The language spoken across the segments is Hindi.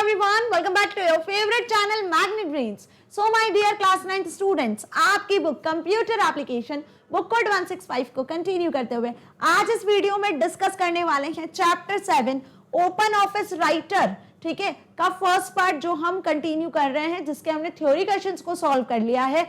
everyone, welcome back to your favorite channel Magnet Brains. So my dear class 9th students, आपकी book computer application book code 165 को कंटिन्यू करते हुए आज इस वीडियो में डिस्कस करने वाले हैं चैप्टर 7 ओपन ऑफिस राइटर, ठीक है, का फर्स्ट पार्ट जो हम कंटिन्यू कर रहे हैं, जिसके हमने थ्योरी क्वेश्चंस को सॉल्व कर लिया है।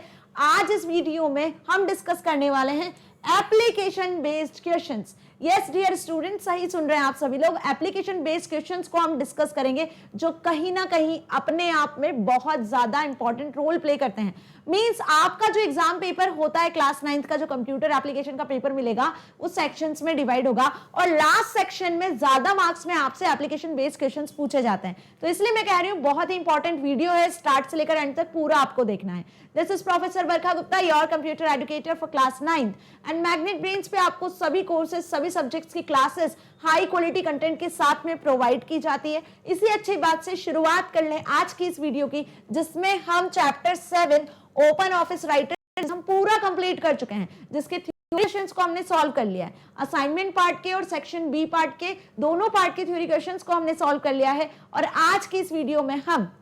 आज इस वीडियो में हम डिस्कस करने वाले हैं application based questions. Yes dear student, सही सुन रहे हैं आप सभी लोग। एप्लीकेशन बेस्ड क्वेश्चंस को हम डिस्कस करेंगे जो कहीं ना कहीं अपने आप में बहुत ज्यादा इंपॉर्टेंट रोल प्ले करते हैं। मींस आपका जो एग्जाम पेपर होता है क्लास 9th का, जो कंप्यूटर एप्लीकेशन का पेपर मिलेगा, उस सेक्शंस में डिवाइड होगा और लास्ट सेक्शन में ज्यादा मार्क्स में आपसे एप्लीकेशन बेस्ड क्वेश्चंस पूछे जाते हैं। तो इसलिए मैं कह रही हूँ बहुत ही इंपॉर्टेंट वीडियो है, स्टार्ट से लेकर एंड तक पूरा आपको देखना है। This is professor Barkha Gupta, your computer educator for class 9th and magnet brains पे आपको सभी कोर्सेज, सभी सब्जेक्ट्स की क्लासेस हाई क्वालिटी कंटेंट के साथ में प्रोवाइड की जाती है। इसी अच्छी बात से शुरुआत कर लें आज की इस वीडियो की, जिसमें हम चैप्टर 7 ओपन ऑफिस राइटर हम पूरा कंप्लीट कर चुके हैं, जिसके थ्योरी क्वेश्चंस को हमने सॉल्व कर लिया है। असाइनमेंट पार्ट के और सेक्शन बी पार्ट के दोनों पार्ट के थ्योरी क्वेश्चंस को हमने सॉल्व कर लिया है और आज की इस वीडियो में हम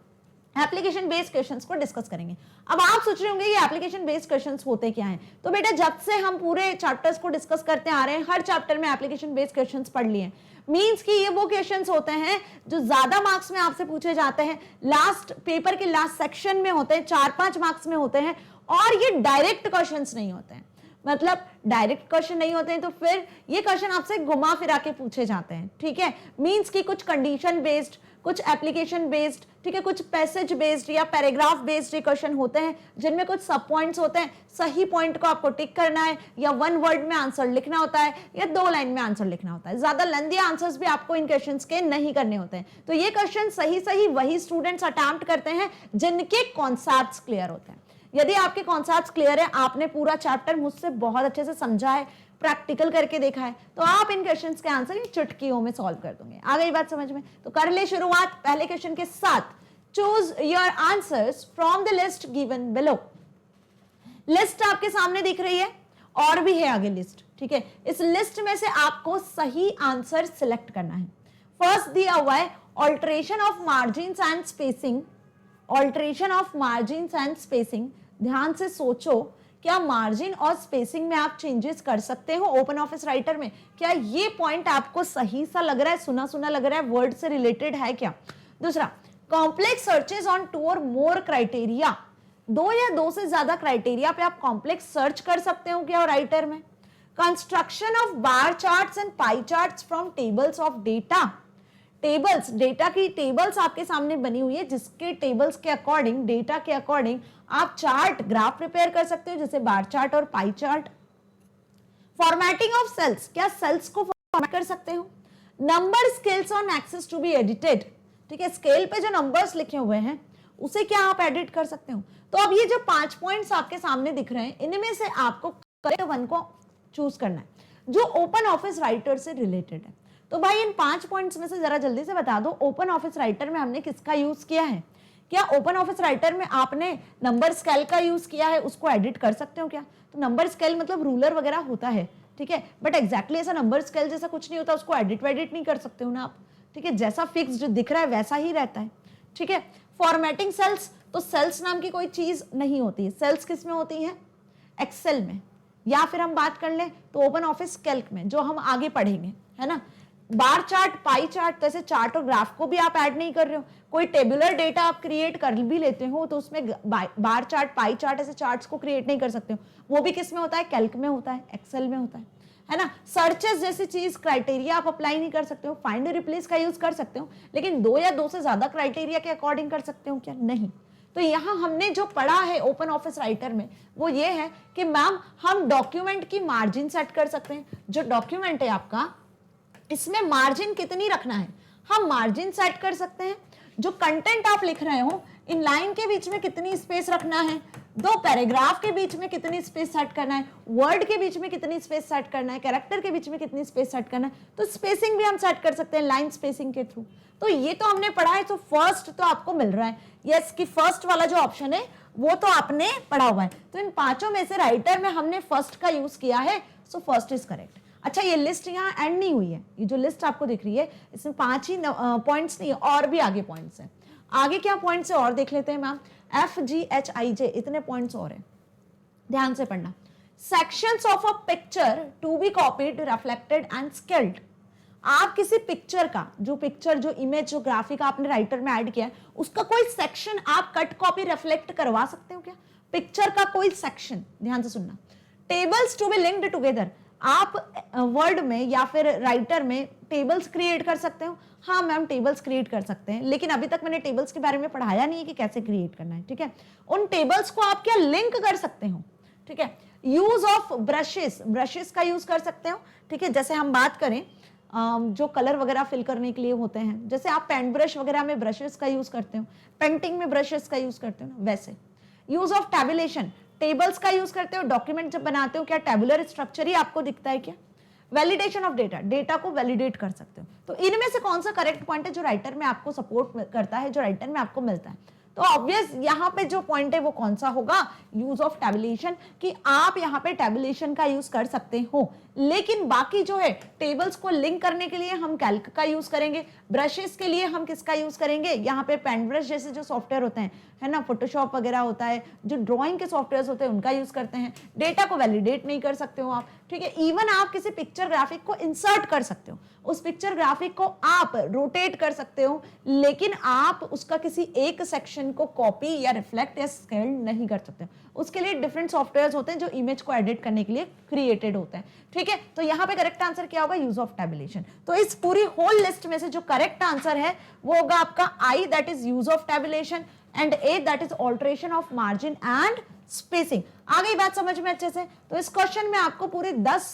एप्लीकेशन बेस्ड क्वेश्चंस को डिस्कस करेंगे। अब आप सोच रहे होंगे ये एप्लीकेशन बेस्ड क्वेश्चंस होते क्या हैं? तो बेटा, जब से हम पूरे चैप्टर्स को डिस्कस करते आ रहे हैं, हर चैप्टर में एप्लीकेशन बेस्ड क्वेश्चंस पढ़ लिए। मींस कि ये वो क्वेश्चंस होते हैं जो ज्यादा मार्क्स में आपसे पूछे जाते हैं, लास्ट पेपर के लास्ट सेक्शन में होते हैं, 4-5 मार्क्स में होते हैं और ये डायरेक्ट क्वेश्चंस नहीं होते हैं। मतलब डायरेक्ट क्वेश्चन नहीं होते हैं तो फिर ये क्वेश्चन आपसे घुमा फिरा के पूछे जाते हैं, ठीक है। मींस कि कुछ कंडीशन बेस्ड, कुछ एप्लीकेशन बेस्ड, ठीक है, कुछ पैसेज बेस्ड या पैराग्राफ बेस्ड ये क्वेश्चन होते हैं, जिनमें कुछ सब पॉइंट्स होते हैं। सही पॉइंट को आपको टिक करना है या 1 वर्ड में आंसर लिखना होता है या 2 लाइन में आंसर लिखना होता है। ज्यादा लंबे आंसर्स भी आपको इन क्वेश्चंस के नहीं करने होते हैं। तो ये क्वेश्चन सही वही स्टूडेंट्स अटेम्प्ट करते हैं जिनके कॉन्सेप्ट्स क्लियर होते हैं। यदि आपके कॉन्सेप्ट्स क्लियर है, आपने पूरा चैप्टर मुझसे बहुत अच्छे से समझा है, प्रैक्टिकल करके देखा है, तो आप इन क्वेश्चंस के आंसर चुटकियों में सॉल्व कर दोगे। आ गई बात समझ में? तो कर ले शुरुआत पहले क्वेश्चन के साथ। Choose your answers from the list given below. List आपके सामने दिख रही है और भी है आगे लिस्ट, ठीक है। इस लिस्ट में से आपको सही आंसर सिलेक्ट करना है। फर्स्ट दिया हुआ है alteration of margins and spacing. Alteration of margins and spacing, ध्यान से सोचो, क्या मार्जिन और स्पेसिंग में आप चेंजेस कर सकते हो ओपन ऑफिस राइटर में? क्या ये पॉइंट आपको सही सा लग रहा है, सुना सुना लग रहा है, वर्ड से रिलेटेड है क्या? दूसरा, कॉम्प्लेक्स सर्चेस ऑन 2 और मोर क्राइटेरिया। 2 या 2 से ज्यादा क्राइटेरिया पे आप कॉम्प्लेक्स सर्च कर सकते हो क्या राइटर में? Construction of bar charts and pie charts from tables of data. Tables, data की टेबल्स आपके सामने बनी हुई है, जिसके टेबल्स के अकॉर्डिंग, डेटा के अकॉर्डिंग आप चार्ट, ग्राफ प्रिपेयर कर सकते हो, जैसे बार चार्ट और pie chart. Formatting of cells, क्या सेल्स को फॉर्मेट कर सकते हो? Number scales on axes to be edited, ठीक है, स्केल पे जो नंबर्स लिखे हुए हैं उसे क्या आप एडिट कर सकते हो? तो अब ये जो 5 पॉइंट्स आपके सामने दिख रहे हैं, इनमें से आपको करेक्ट वन को चूज करना है जो ओपन ऑफिस राइटर से रिलेटेड है। तो भाई इन 5 पॉइंट्स में से जरा जल्दी से बता दो, ओपन ऑफिस राइटर में हमने किसका यूज किया है? क्या ओपन ऑफिस राइटर में आपने नंबर स्केल का यूज किया है? उसको एडिट कर सकते हो क्या? तो नंबर स्केल मतलब रूलर वगैरह होता है, ठीक है, बट एग्जैक्टली ऐसा नंबर स्केल जैसा कुछ नहीं होता, उसको एडिट वेडिट नहीं कर सकते हो ना आप, ठीक है। जैसा फिक्स जो दिख रहा है वैसा ही रहता है, ठीक है। फॉर्मेटिंग सेल्स, तो सेल्स नाम की कोई चीज नहीं होती है। सेल्स किस में होती है? एक्सेल में, या फिर हम बात कर लें तो ओपन ऑफिस कैल्क में, जो हम आगे पढ़ेंगे, है ना। बार चार्ट, पाई चार्ट, तो ऐसे चार्ट और ग्राफ को भी आप ऐड नहीं कर रहे हो। कोई टेबुलर डेटा आप क्रिएट कर भी लेते हो तो उसमें बार चार्ट, पाई चार्ट, ऐसे चार्ट्स को क्रिएट नहीं कर सकते हो। वो भी किस में होता है? कैल्क में होता है, एक्सेल में होता है ना। सर्चेस जैसी चीज, क्राइटेरिया आप अप्लाई नहीं कर सकते हो। फाइंड रिप्लेस का यूज कर सकते हो, लेकिन 2 या 2 से ज्यादा क्राइटेरिया के अकॉर्डिंग कर सकते हो क्या? नहीं। तो यहां हमने जो पढ़ा है ओपन ऑफिस राइटर में वो ये है कि मैम हम डॉक्यूमेंट की मार्जिन सेट कर सकते हैं। जो डॉक्यूमेंट है आपका, इसमें मार्जिन कितनी रखना है, हम मार्जिन सेट कर सकते हैं। जो कंटेंट आप लिख रहे हो, इन लाइन के बीच में कितनी स्पेस रखना है, 2 पैराग्राफ के बीच में कितनी स्पेस सेट करना है, वर्ड के बीच में कितनी स्पेस सेट करना है, कैरेक्टर के बीच में कितनी स्पेस सेट करना है, तो स्पेसिंग भी हम सेट कर सकते हैं लाइन स्पेसिंग के थ्रू। तो ये तो हमने पढ़ा है। तो फर्स्ट तो आपको मिल रहा है, यस, कि फर्स्ट वाला जो ऑप्शन है वो तो आपने पढ़ा हुआ है। तो इन 5 में से राइटर में हमने फर्स्ट का यूज किया है, सो फर्स्ट इज करेक्ट। अच्छा, ये लिस्ट यहाँ एंड नहीं हुई है, ये जो लिस्ट आपको दिख रही है इसमें 5 ही पॉइंट्स नहीं है, और भी आगे पॉइंट्स हैं। आगे क्या पॉइंट्स है और देख लेते हैं मैम, FGHIJ इतने पॉइंट्स और हैं, ध्यान से पढ़ना। Sections of a picture to be copied, reflected and scaled. आप किसी पिक्चर का, जो पिक्चर, जो इमेज, जो ग्राफिक आपने राइटर में ऐड किया है, उसका कोई सेक्शन आप कट कॉपी रिफ्लेक्ट करवा सकते हो क्या? पिक्चर का कोई सेक्शन, ध्यान से सुनना। Tables to be linked together, आप वर्ड में या फिर राइटर में टेबल्स क्रिएट कर सकते हो। हाँ मैम, टेबल्स क्रिएट कर सकते हैं, लेकिन अभी तक मैंने टेबल्स के बारे में पढ़ाया नहीं है कि कैसे क्रिएट करना है, ठीक है। उन टेबल्स को आप क्या लिंक कर सकते हो, ठीक है। यूज ऑफ ब्रशेस, ब्रशेस का यूज कर सकते हो, ठीक है। जैसे हम बात करें जो कलर वगैरह फिल करने के लिए होते हैं, जैसे आप पेंट ब्रश वगैरह में ब्रशेस का यूज करते हो, पेंटिंग में ब्रशेस का यूज करते हो ना, वैसे। यूज ऑफ टैबुलेशन, टेबल्स का यूज करते हो, डॉक्यूमेंट जब बनाते हो क्या टैबुलर स्ट्रक्चर ही आपको दिखता है क्या? वैलिडेशन ऑफ डेटा, डेटा को वैलिडेट कर सकते हो। तो इनमें से कौन सा करेक्ट पॉइंट है जो राइटर में आपको सपोर्ट करता है, जो राइटर में आपको मिलता है? तो ऑब्वियस यहाँ पे जो पॉइंट है वो कौन सा होगा? यूज ऑफ टैबुलेशन, कि आप यहाँ पे टैबुलेशन का यूज कर सकते हो। लेकिन बाकी जो है टेबल्स को लिंक करने के लिए हम कैल्क का यूज करेंगे, ब्रशेस के लिए हम किसका यूज करेंगे? यहाँ पे पेन ब्रश जैसे जो सॉफ्टवेयर होते हैं, है ना, फोटोशॉप वगैरह होता है, जो ड्राइंग के सॉफ्टवेयर होते हैं उनका यूज करते हैं। डेटा को वैलिडेट नहीं कर सकते हो आप, ठीक है। इवन आप किसी पिक्चर ग्राफिक को इंसर्ट कर सकते हो, उस पिक्चर ग्राफिक को आप रोटेट कर सकते हो, लेकिन आप उसका किसी एक सेक्शन को कॉपी या रिफ्लेक्ट या स्केल नहीं कर सकते। उसके लिए डिफरेंट सॉफ्टवेयर्स होते हैं जो इमेज को एडिट करने के लिए क्रिएटेड होते हैं, ठीक है। तो यहाँ पे करेक्ट आंसर क्या होगा? Use of tabulation. तो इस पूरी होल लिस्ट में से जो करेक्ट आंसर है वो होगा आपका I, that is use of tabulation, and A, that is alteration of margin and spacing. आ गई बात समझ में अच्छे से? तो इस क्वेश्चन में आपको पूरे 10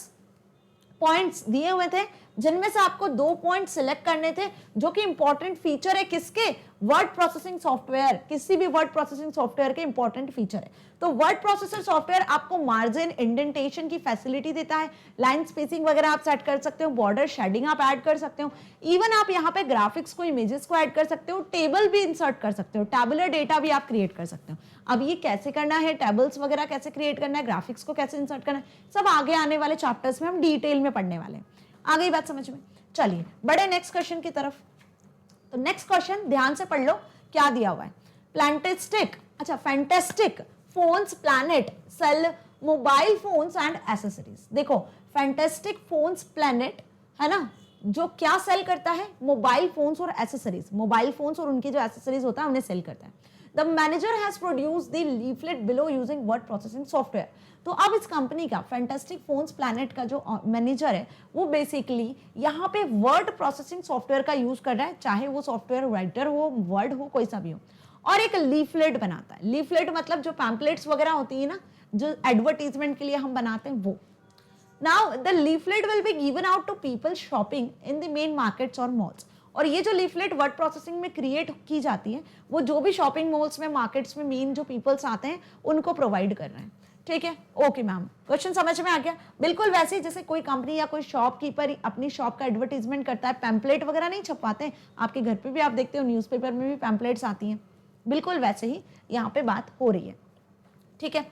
पॉइंट्स दिए हुए थे, जिनमें से आपको 2 पॉइंट सिलेक्ट करने थे, जो कि इंपॉर्टेंट फीचर है किसके? वर्ड प्रोसेसिंग सॉफ्टवेयर, किसी भी वर्ड प्रोसेसिंग सॉफ्टवेयर के इंपॉर्टेंट फीचर है। तो वर्ड प्रोसेसर सॉफ्टवेयर आपको मार्जिन, इंडेंटेशन की फैसिलिटी देता है, लाइन स्पेसिंग वगैरह आप सेट कर सकते हो, बॉर्डर शेडिंग आप ऐड कर सकते हो, इवन आप यहाँ पे ग्राफिक्स को, इमेजेस को ऐड कर सकते हो, टेबल भी इंसर्ट कर सकते हो, टैबुलर डेटा भी आप क्रिएट कर सकते हो। अब ये कैसे करना है, टेबल्स वगैरह कैसे क्रिएट करना है, ग्राफिक्स को कैसे इंसर्ट करना है, सब आगे आने वाले चैप्टर्स में हम डिटेल में पढ़ने वाले हैं। आ गई बात समझ में? चलिए बड़े नेक्स्ट क्वेश्चन की तरफ। तो नेक्स्ट क्वेश्चन ध्यान से पढ़ लो, क्या दिया हुआ है। प्लांटेस्टिक, अच्छा fantastic phones planet sell mobile phones and accessories. देखो फैंटास्टिक फोन्स प्लैनेट है ना, जो क्या सेल करता है? मोबाइल फोन्स और एसेसरीज, मोबाइल फोन्स और उनकी जो एसेसरीज होता है उन्हें सेल करता है। The manager has produced the leaflet below using word processing software. तो अब इस कंपनी का फैंटास्टिक फोन्स प्लैनेट का जो मैनेजर है वो बेसिकली यहाँ पे वर्ड प्रोसेसिंग सॉफ्टवेयर का यूज कर रहा है, चाहे वो सॉफ्टवेयर राइटर हो, वर्ड हो, कोई सा भी हो, और एक लीफलेट बनाता है। लीफलेट मतलब जो पैम्पलेट्स वगैरह होती है ना, जो एडवर्टीजमेंट के लिए हम बनाते हैं वो। Now the leaflet will be given out to people shopping in the main markets और मॉल्स। और ये जो लीफलेट वर्ड प्रोसेसिंग में क्रिएट की जाती है वो जो भी शॉपिंग मॉल्स में, मार्केट्स में मेन जो पीपल्स आते हैं उनको प्रोवाइड कर रहे हैं, ठीक है। ओके मैम, क्वेश्चन समझ में आ गया? बिल्कुल वैसे ही जैसे कोई कंपनी या कोई शॉपकीपर अपनी शॉप का एडवर्टीजमेंट करता है, पैम्पलेट वगैरह नहीं छपवाते हैं, आपके घर पे भी आप देखते हो न्यूज़पेपर में भी पैम्पलेट्स आती हैं, बिल्कुल वैसे ही यहाँ पे बात हो रही है, ठीक है।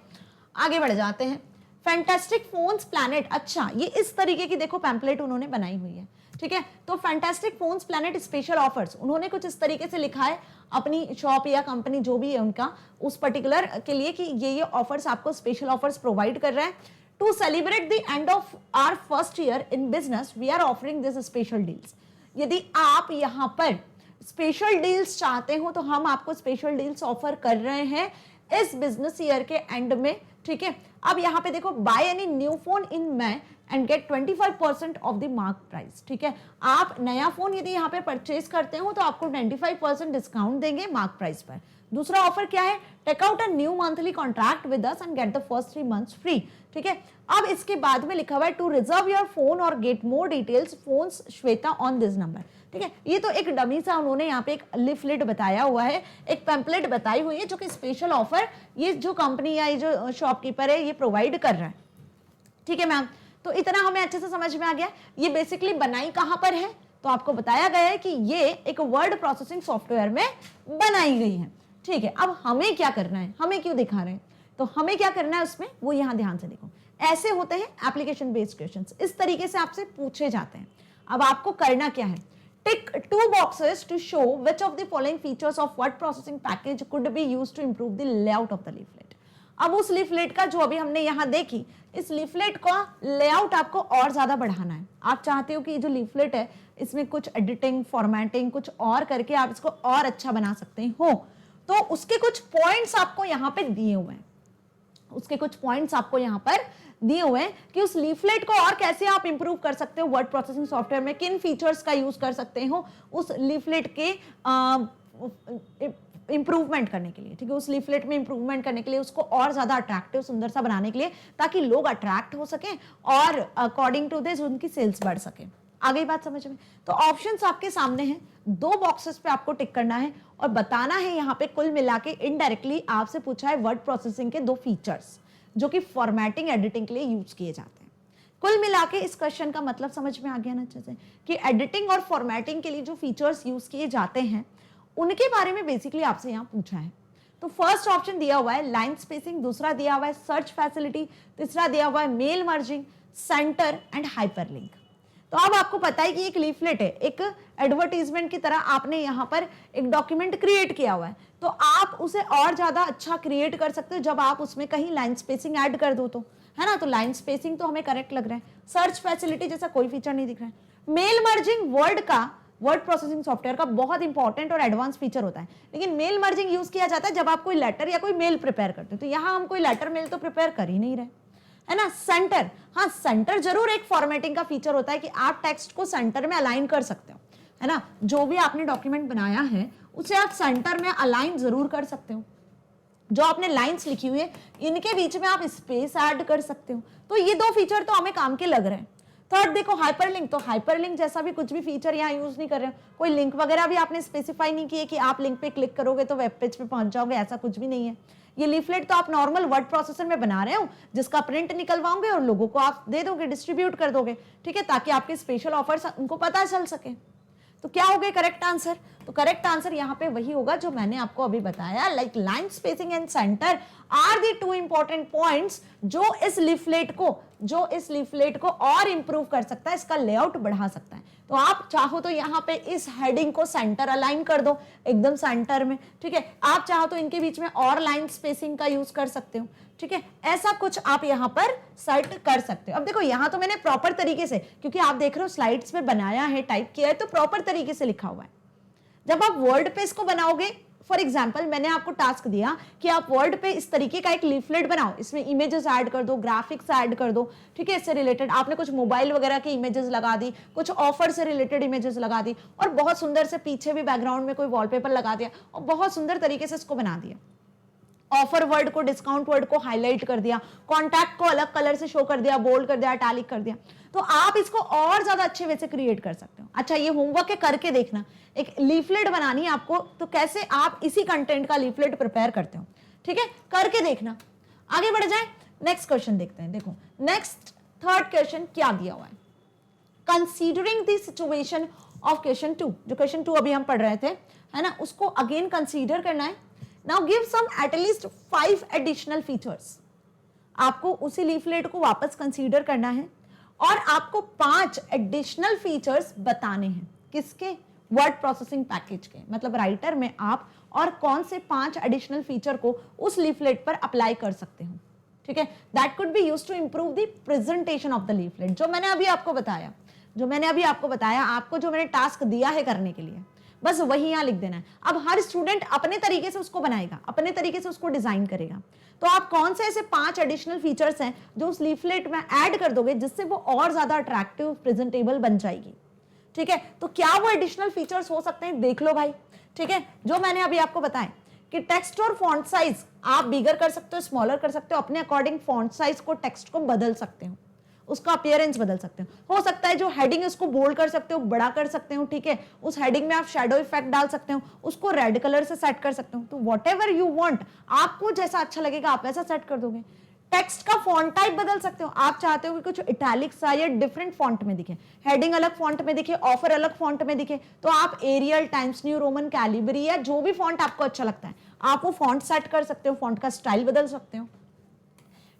आगे बढ़ जाते हैं। फैंटास्टिक फोन्स प्लैनेट, अच्छा ये इस तरीके की देखो पैम्पलेट उन्होंने बनाई हुई है, ठीक है। तो fantastic phones planet special offers, उन्होंने कुछ इस तरीके से लिखा है अपनी शॉप या कंपनी जो भी है उनका, उस पर्टिकुलर के लिए कि ये ऑफर्स आपको स्पेशल ऑफर्स प्रोवाइड कर रहा है। To celebrate the end of our first year in business we are offering this special deals. यदि आप यहाँ पर स्पेशल डील्स चाहते हो तो हम आपको स्पेशल डील्स ऑफर कर रहे हैं इस बिजनेस ईयर के एंड में, ठीक है। अब यहाँ पे देखो, buy any new phone in May and get 25% off the mark price, ठीक है। आप नया फोन यदि यहाँ पे परचेज करते हो तो आपको 25% डिस्काउंट देंगे मार्क प्राइस पर। दूसरा ऑफर क्या है? Take out a new monthly contract with us and get the first 3 months free, ठीक है। अब इसके बाद में लिखा हुआ है टू रिजर्व योर फोन और get more details phones Shweta on this number, ठीक है। ये तो एक डमी सा उन्होंने यहाँ पे एक लिफलेट बताया हुआ है, एक पैम्पलेट बताई हुई है, जो कि स्पेशल ऑफर ये जो कंपनी या ये जो शॉपकीपर है ये प्रोवाइड कर रहा है, ठीक है मैम। तो इतना हमें अच्छे से समझ में आ गया। ये बेसिकली बनाई कहाँ पर है? तो आपको बताया गया है कि ये एक वर्ड प्रोसेसिंग सॉफ्टवेयर में बनाई गई है, ठीक है। अब हमें क्या करना है, हमें क्यों दिखा रहे हैं, तो हमें क्या करना है उसमें, वो यहाँ ध्यान से देखो। ऐसे होते हैं एप्लीकेशन बेस्ड क्वेश्चंस, इस तरीके से आपसे पूछे जाते हैं। अब आपको करना क्या है? टिक 2 boxes to show which of the following features of word processing package could be used to improve the layout of the leaflet. अब उस लीफलेट का जो अभी हमने यहाँ देखी, इस लीफलेट का लेआउट आपको और ज्यादा बढ़ाना है। आप चाहते हो कि जो लीफलेट है इसमें कुछ एडिटिंग, फॉर्मेटिंग कुछ और करके आप इसको और अच्छा बना सकते हो, तो उसके कुछ पॉइंट्स आपको यहाँ पे दिए हुए हैं। उसके कुछ पॉइंट्स आपको यहाँ पर दिए हुए हैं कि उस लीफलेट को और कैसे आप इंप्रूव कर सकते हो, वर्ड प्रोसेसिंग सॉफ्टवेयर में किन फीचर्स का यूज कर सकते हो उस लीफलेट के इंप्रूवमेंट करने के लिए, ठीक है, उस लीफलेट में इंप्रूवमेंट करने के लिए, उसको और ज्यादा अट्रैक्टिव, सुंदर सा बनाने के लिए, ताकि लोग अट्रैक्ट हो सके और अकॉर्डिंग टू दिस उनकी सेल्स बढ़ सके। आ गई बात समझ में? तो ऑप्शंस आपके सामने हैं, 2 बॉक्सेस पे आपको टिक करना है और बताना है यहाँ पे कुल मिला के इनडायरेक्टली आपसे पूछा है वर्ड प्रोसेसिंग के 2 फीचर्स जो कि फॉर्मेटिंग, एडिटिंग के लिए यूज किए जाते हैं। कुल मिला के इस क्वेश्चन का मतलब समझ में आ गया ना अच्छे से कि एडिटिंग और फॉर्मेटिंग के लिए जो फीचर्स यूज किए जाते हैं उनके बारे में बेसिकली आपसे यहाँ पूछा है। तो फर्स्ट ऑप्शन दिया हुआ है लाइन स्पेसिंग, दूसरा दिया हुआ है सर्च फैसिलिटी, तीसरा दिया हुआ है mail merging, center and hyperlink. तो अब आपको पता है कि एक लीफलेट है, एक एडवर्टीजमेंट की तरह आपने यहाँ पर एक डॉक्यूमेंट क्रिएट किया हुआ है, तो आप उसे और ज्यादा अच्छा क्रिएट कर सकते हो जब आप उसमें कहीं लाइन स्पेसिंग ऐड कर दो, तो है ना। तो लाइन स्पेसिंग तो हमें करेक्ट लग रहा है। सर्च फैसिलिटी जैसा कोई फीचर नहीं दिख रहा है। Mail merging word processing software का बहुत इंपॉर्टेंट और एडवांस फीचर होता है, लेकिन मेल मर्जिंग यूज किया जाता है जब आप कोई लेटर या कोई मेल प्रिपेयर करते हो, तो यहाँ हम कोई लेटर मेल तो प्रिपेयर कर ही नहीं रहे, है ना। सेंटर, हाँ सेंटर जरूर एक फॉर्मेटिंग का फीचर होता है कि आप टेक्स्ट को सेंटर में अलाइन कर सकते हो, है ना। जो भी आपने डॉक्यूमेंट बनाया है उसे आप सेंटर में अलाइन जरूर कर सकते हो। जो आपने लाइंस लिखी हुई है इनके बीच में आप स्पेस ऐड कर सकते हो। तो ये 2 फीचर तो हमें काम के लग रहे हैं। थर्ड देखो हाइपरलिंक, तो हाइपरलिंक जैसा भी कुछ भी फीचर यहाँ यूज नहीं कर रहे हो, कोई लिंक वगैरह भी आपने स्पेसिफाई नहीं किए कि आप लिंक पे क्लिक करोगे तो वेब पेज पे पहुंच जाओगे, ऐसा कुछ भी नहीं है। ये लीफलेट तो आप नॉर्मल वर्ड प्रोसेसर में बना रहे हो जिसका प्रिंट निकलवाओगे और लोगों को आप दे दोगे, डिस्ट्रीब्यूट कर दोगे, ठीक है, ताकि आपके स्पेशल ऑफर्स उनको पता चल सके। तो क्या हो गया करेक्ट आंसर? तो करेक्ट आंसर यहाँ पे वही होगा जो मैंने आपको अभी बताया, like line spacing and center are the 2 important points जो इस लीफलेट को और इंप्रूव कर सकता है, इसका लेआउट बढ़ा सकता है। तो आप चाहो तो यहाँ पे इस हेडिंग को सेंटर अलाइन कर दो, एकदम सेंटर में, ठीक है। आप चाहो तो इनके बीच में और लाइन स्पेसिंग का यूज कर सकते हो, ठीक है। ऐसा कुछ आप यहाँ पर सेट कर सकते हो। अब देखो यहाँ तो मैंने प्रॉपर तरीके से, क्योंकि आप देख रहे हो स्लाइड्स में बनाया है, टाइप किया है, तो प्रॉपर तरीके से लिखा हुआ है। जब आप वर्ड पे इसको बनाओगे, फॉर एग्जाम्पल मैंने आपको टास्क दिया कि आप वर्ड पे इस तरीके का एक लीफलेट बनाओ, इसमें इमेजेस ऐड कर दो, ग्राफिक्स ऐड कर दो, ठीक है, इससे रिलेटेड आपने कुछ मोबाइल वगैरह की इमेजेस लगा दी, कुछ ऑफर से रिलेटेड इमेजेस लगा दी, और बहुत सुंदर से पीछे भी बैकग्राउंड में कोई वॉलपेपर लगा दिया और बहुत सुंदर तरीके से इसको बना दिया। ऑफर वर्ड को, डिस्काउंट वर्ड को हाईलाइट कर दिया, कॉन्टैक्ट को अलग कलर से शो कर दिया, बोल्ड कर दिया, इटैलिक कर दिया, तो आप इसको और ज्यादा अच्छे वे से क्रिएट कर सकते हो। अच्छा ये होमवर्क है, करके देखना। एक लीफलेट बनानी है आपको, तो कैसे आप इसी कंटेंट का लीफलेट प्रिपेयर करते हो, ठीक है, करके देखना। आगे बढ़ जाए, नेक्स्ट क्वेश्चन देखते हैं। देखो नेक्स्ट थर्ड क्वेश्चन क्या दिया हुआ है, considering the situation of question 2, जो क्वेश्चन 2 अभी हम पढ़ रहे थे, है ना, उसको अगेन कंसीडर करना है। Now give some at least 5 additional features. आपको उसी लीफलेट को वापस कंसीडर करना है और आपको 5 एडिशनल फीचर्स बताने हैं। किसके? वर्ड प्रोसेसिंग पैकेज के, मतलब राइटर में आप और कौन से 5 एडिशनल फीचर को उस लीफलेट पर अप्लाई कर सकते हो, ठीक है। That could be used to improve the presentation of the leaflet. जो मैंने अभी आपको बताया, आपको जो मैंने टास्क दिया है करने के लिए, बस वही यहाँ लिख देना है। अब हर स्टूडेंट अपने तरीके से उसको बनाएगा, अपने तरीके से उसको डिजाइन करेगा। तो आप कौन से ऐसे 5 एडिशनल फीचर्स हैं जो उस लीफलेट में ऐड कर दोगे जिससे वो और ज्यादा अट्रैक्टिव, प्रेजेंटेबल बन जाएगी, ठीक है। तो क्या वो एडिशनल फीचर्स हो सकते हैं, देख लो भाई, ठीक है। जो मैंने अभी आपको बताया कि टेक्स्ट और फॉन्ट साइज आप बिगर कर सकते हो, स्मॉलर कर सकते हो, अपने अकॉर्डिंग फॉन्ट साइज को, टेक्स्ट को बदल सकते हो, उसका अपीयरेंस बदल सकते हो सकता है जो हेडिंग है उसको बोल्ड कर सकते हो, बड़ा कर सकते हो, ठीक है। उस हेडिंग में आप शैडो इफेक्ट डाल सकते हो, उसको रेड कलर से सेट कर सकते हो। तो व्हाटएवर यू वांट, आपको जैसा अच्छा लगेगा आप वैसा सेट कर दोगे। टेक्स्ट का फॉन्ट टाइप बदल सकते हो, आप चाहते हो कि कुछ इटैलिक सा या डिफरेंट फॉन्ट में दिखे, हेडिंग अलग फॉन्ट में दिखे, ऑफर अलग फॉन्ट में दिखे, तो आप Arial, Times New Roman, Calibri या जो भी फॉन्ट आपको अच्छा लगता है आप वो फॉन्ट सेट कर सकते हो, फॉन्ट का स्टाइल बदल सकते हो।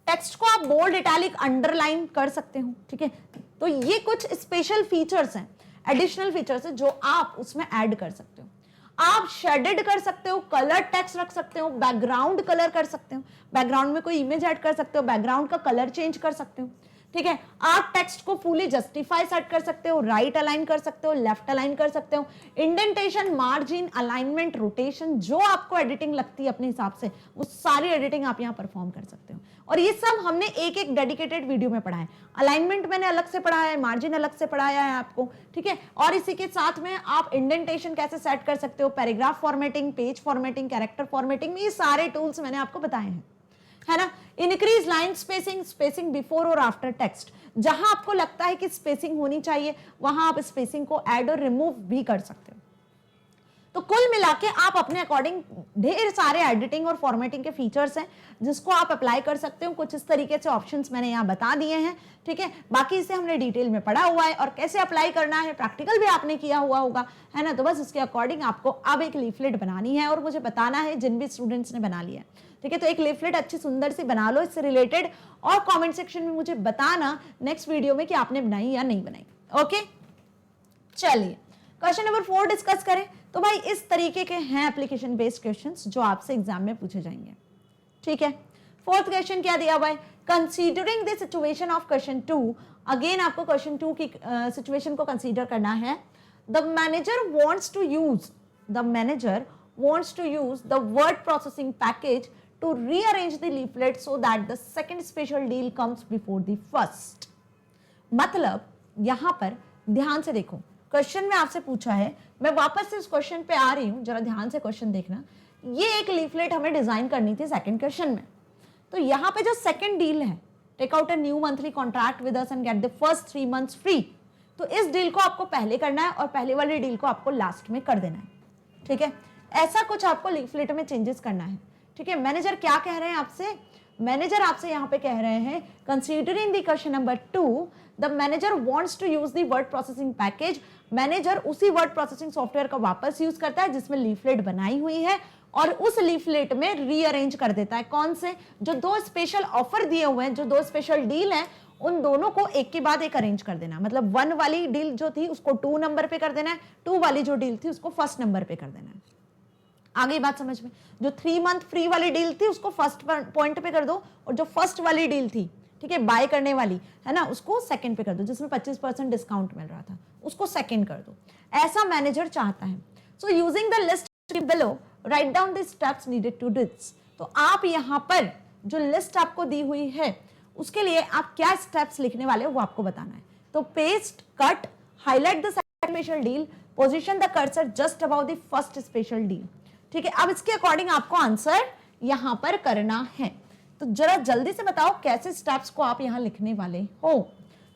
टेक्स्ट को आप बोल्ड, इटैलिक, अंडरलाइन कर सकते हो, ठीक है। तो ये कुछ स्पेशल फीचर्स हैं। एडिशनल फीचर्स है जो आप उसमें ऐड कर सकते हो। आप शेडेड कर सकते हो, कलर टेक्स्ट रख सकते हो, बैकग्राउंड कलर कर सकते हो, बैकग्राउंड में कोई इमेज ऐड कर सकते हो, बैकग्राउंड का कलर चेंज कर सकते हो, ठीक है। आप टेक्स्ट को फुली जस्टिफाई सेट कर सकते हो, राइट अलाइन कर सकते हो, लेफ्ट अलाइन कर सकते हो, इंडेंटेशन, मार्जिन, अलाइनमेंट, रोटेशन, जो आपको एडिटिंग लगती है अपने हिसाब से वो सारी एडिटिंग आप यहाँ परफॉर्म कर सकते हो। और ये सब हमने एक एक डेडिकेटेड वीडियो में पढ़ा है। अलाइनमेंट मैंने अलग से पढ़ाया है, मार्जिन अलग से पढ़ाया है आपको, ठीक है। और इसी के साथ में आप इंडेंटेशन कैसे सेट कर सकते हो, paragraph formatting, page formatting, character formatting, ये सारे टूल्स मैंने आपको बताए हैं, है ना। Increase line spacing, spacing before और आफ्टर टेक्स्ट, जहां आपको लगता है कि स्पेसिंग होनी चाहिए वहां आप स्पेसिंग को ऐड और रिमूव भी कर सकते हो। तो कुल मिला के आप अपने अकॉर्डिंग ढेर सारे एडिटिंग और फॉर्मेटिंग के फीचर्स हैं जिसको आप अप्लाई कर सकते हो। कुछ इस तरीके से ऑप्शंस मैंने यहाँ बता दिए हैं, ठीक है। बाकी इसे हमने डिटेल में पढ़ा हुआ है और कैसे अप्लाई करना है प्रैक्टिकल भी आपने किया हुआ होगा, है ना। तो बस उसके अकॉर्डिंग आपको अब एक लीफलेट बनानी है और मुझे बताना है जिन भी स्टूडेंट्स ने बना लिया, ठीक है। तो एक लीफलेट अच्छी सुंदर सी बना लो इससे रिलेटेड और कमेंट सेक्शन में मुझे बताना नेक्स्ट वीडियो में कि आपने बनाई या नहीं बनाई। ओके, चलिए क्वेश्चन नंबर 4 डिस्कस करें। तो भाई इस तरीके के हैं एप्लीकेशन बेस्ड क्वेश्चंस जो आपसे एग्जाम में पूछे जाएंगे, ठीक है। फोर्थ क्वेश्चन क्या दिया हुआ है, considering the situation of question 2, again आपको क्वेश्चन 2 की सिचुएशन को कंसीडर करना है। The manager wants to use the word processing package to rearrange the leaflet so that the second special deal comes before the first। मतलब यहां पर ध्यान से देखो, क्वेश्चन में आपसे पूछा है, मैं वापस से इस क्वेश्चन पे आ रही हूं, जरा ध्यान से क्वेश्चन देखना। ये एक लीफलेट हमें डिजाइन करनी थी सेकंड क्वेश्चन में। तो यहां पे जो सेकंड डील है, take out a new monthly contract with us and get the first 3 months free, तो इस डील को आपको पहले करना है और पहले वाली डील को आपको लास्ट में कर देना है, ठीक है। ऐसा कुछ आपको लीफलेट में चेंजेस करना है, ठीक है। मैनेजर क्या कह रहे हैं आपसे, मैनेजर आपसे यहां पे कह रहे हैं considering the question number 2 the manager wants to use the word processing package, manager उसी वर्ड प्रोसेसिंग सॉफ्टवेयर का वापस यूज करता है जिसमें लीफलेट बनाई हुई है और उस लीफलेट में रीअरेंज कर देता है। कौन से, जो 2 स्पेशल ऑफर दिए हुए हैं, जो 2 स्पेशल डील हैं, उन दोनों को एक के बाद एक अरेंज कर देना। मतलब 1 वाली डील जो थी उसको 2 नंबर पे कर देना है, 2 वाली जो डील थी उसको फर्स्ट नंबर पे कर देना है। आगे बात समझ में, जो 3 month फ्री वाली डील थी उसको फर्स्ट पॉइंट पे कर दो और जो फर्स्ट वाली डील थी, ठीक है, बाय करने वाली, है ना, उसको सेकंड पे कर दो, जिसमें 25% डिस्काउंट मिल रहा था उसको सेकंड कर दो। ऐसा मैनेजर चाहता है। So using the list below write down the steps needed to do this. तो आप यहाँ पर जो लिस्ट आपको दी हुई है उसके लिए आप क्या स्टेप्स लिखने वाले हो वो आपको बताना है। तो paste, cut, highlight the second special deal, position the cursor just about the first special deal, ठीक है। अब इसके अकॉर्डिंग आपको आंसर यहां पर करना है। तो जरा जल्दी से बताओ कैसे स्टेप्स को आप यहां लिखने वाले हो।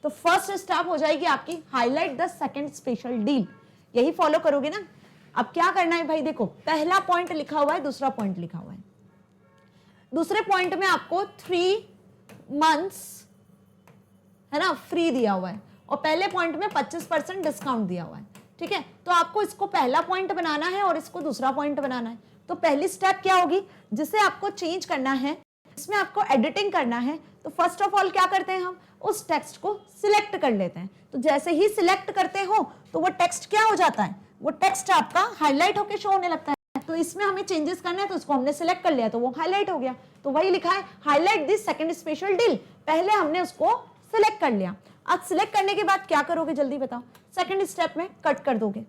तो फर्स्ट स्टेप हो जाएगी आपकी highlight the second special deal, यही फॉलो करोगे ना। अब क्या करना है भाई, देखो पहला पॉइंट लिखा हुआ है, दूसरा पॉइंट लिखा हुआ है। दूसरे पॉइंट में आपको 3 months, है ना, फ्री दिया हुआ है और पहले पॉइंट में 25% डिस्काउंट दिया हुआ है, ठीक है। तो आपको इसको पहला पॉइंट बनाना है और इसको दूसरा पॉइंट बनाना है। तो पहली स्टेप क्या होगी, जिसे आपको चेंज करना है, इसमें आपको एडिटिंग करना है। तो फर्स्ट ऑफ ऑल क्या करते हैं, हम उस टेक्स्ट को सिलेक्ट कर लेते हैं। तो जैसे ही सिलेक्ट करते हो तो वो टेक्स्ट क्या हो जाता है, वो टेक्स्ट आपका हाईलाइट होकर शो होने लगता है। तो इसमें हमें चेंजेस करना है, तो इसको हमने सिलेक्ट कर लिया तो वो हाईलाइट हो गया। तो वही लिखा है highlight this second special deal, पहले हमने उसको सिलेक्ट कर लिया। अब सिलेक्ट करने के बाद क्या करोगे जल्दी बताओ, सेकंड स्टेप में कट कर दोगे,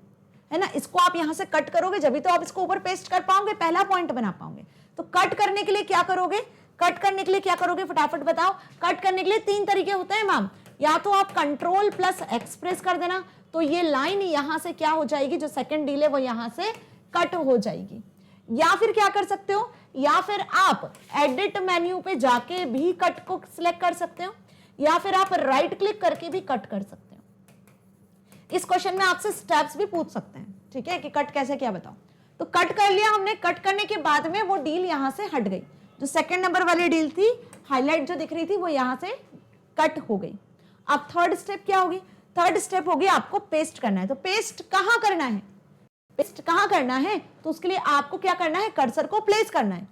है ना। इसको आप यहां से कट करोगे जब भी तो आप इसको ऊपर पेस्ट कर पाओगे, पहला पॉइंट बना पाओगे। तो कट करने के लिए क्या करोगे, कट करने के लिए क्या करोगे फटाफट बताओ। कट करने के लिए 3 तरीके होते हैं मैम, या तो आप Ctrl+X प्रेस कर देना, तो ये लाइन यहां से क्या हो जाएगी, जो सेकंड डील है वो यहां से कट हो जाएगी। या फिर क्या कर सकते हो, या फिर आप एडिट मेन्यू पे जाके भी कट को सिलेक्ट कर सकते हो, या फिर आप राइट क्लिक करके भी कट कर सकते हो। इस क्वेश्चन में आपसे स्टेप्स भी पूछ सकते हैं, ठीक है, कि कट कैसे क्या बताओ। तो कट कर लिया हमने, कट करने के बाद में वो डील यहां से हट गई, जो सेकंड नंबर वाली डील थी, हाईलाइट जो दिख रही थी वो यहां से कट हो गई। अब थर्ड स्टेप क्या होगी, थर्ड स्टेप होगी आपको पेस्ट करना है। तो पेस्ट कहां करना है, पेस्ट कहां करना है, तो उसके लिए आपको क्या करना है, कर्सर को प्लेस करना है।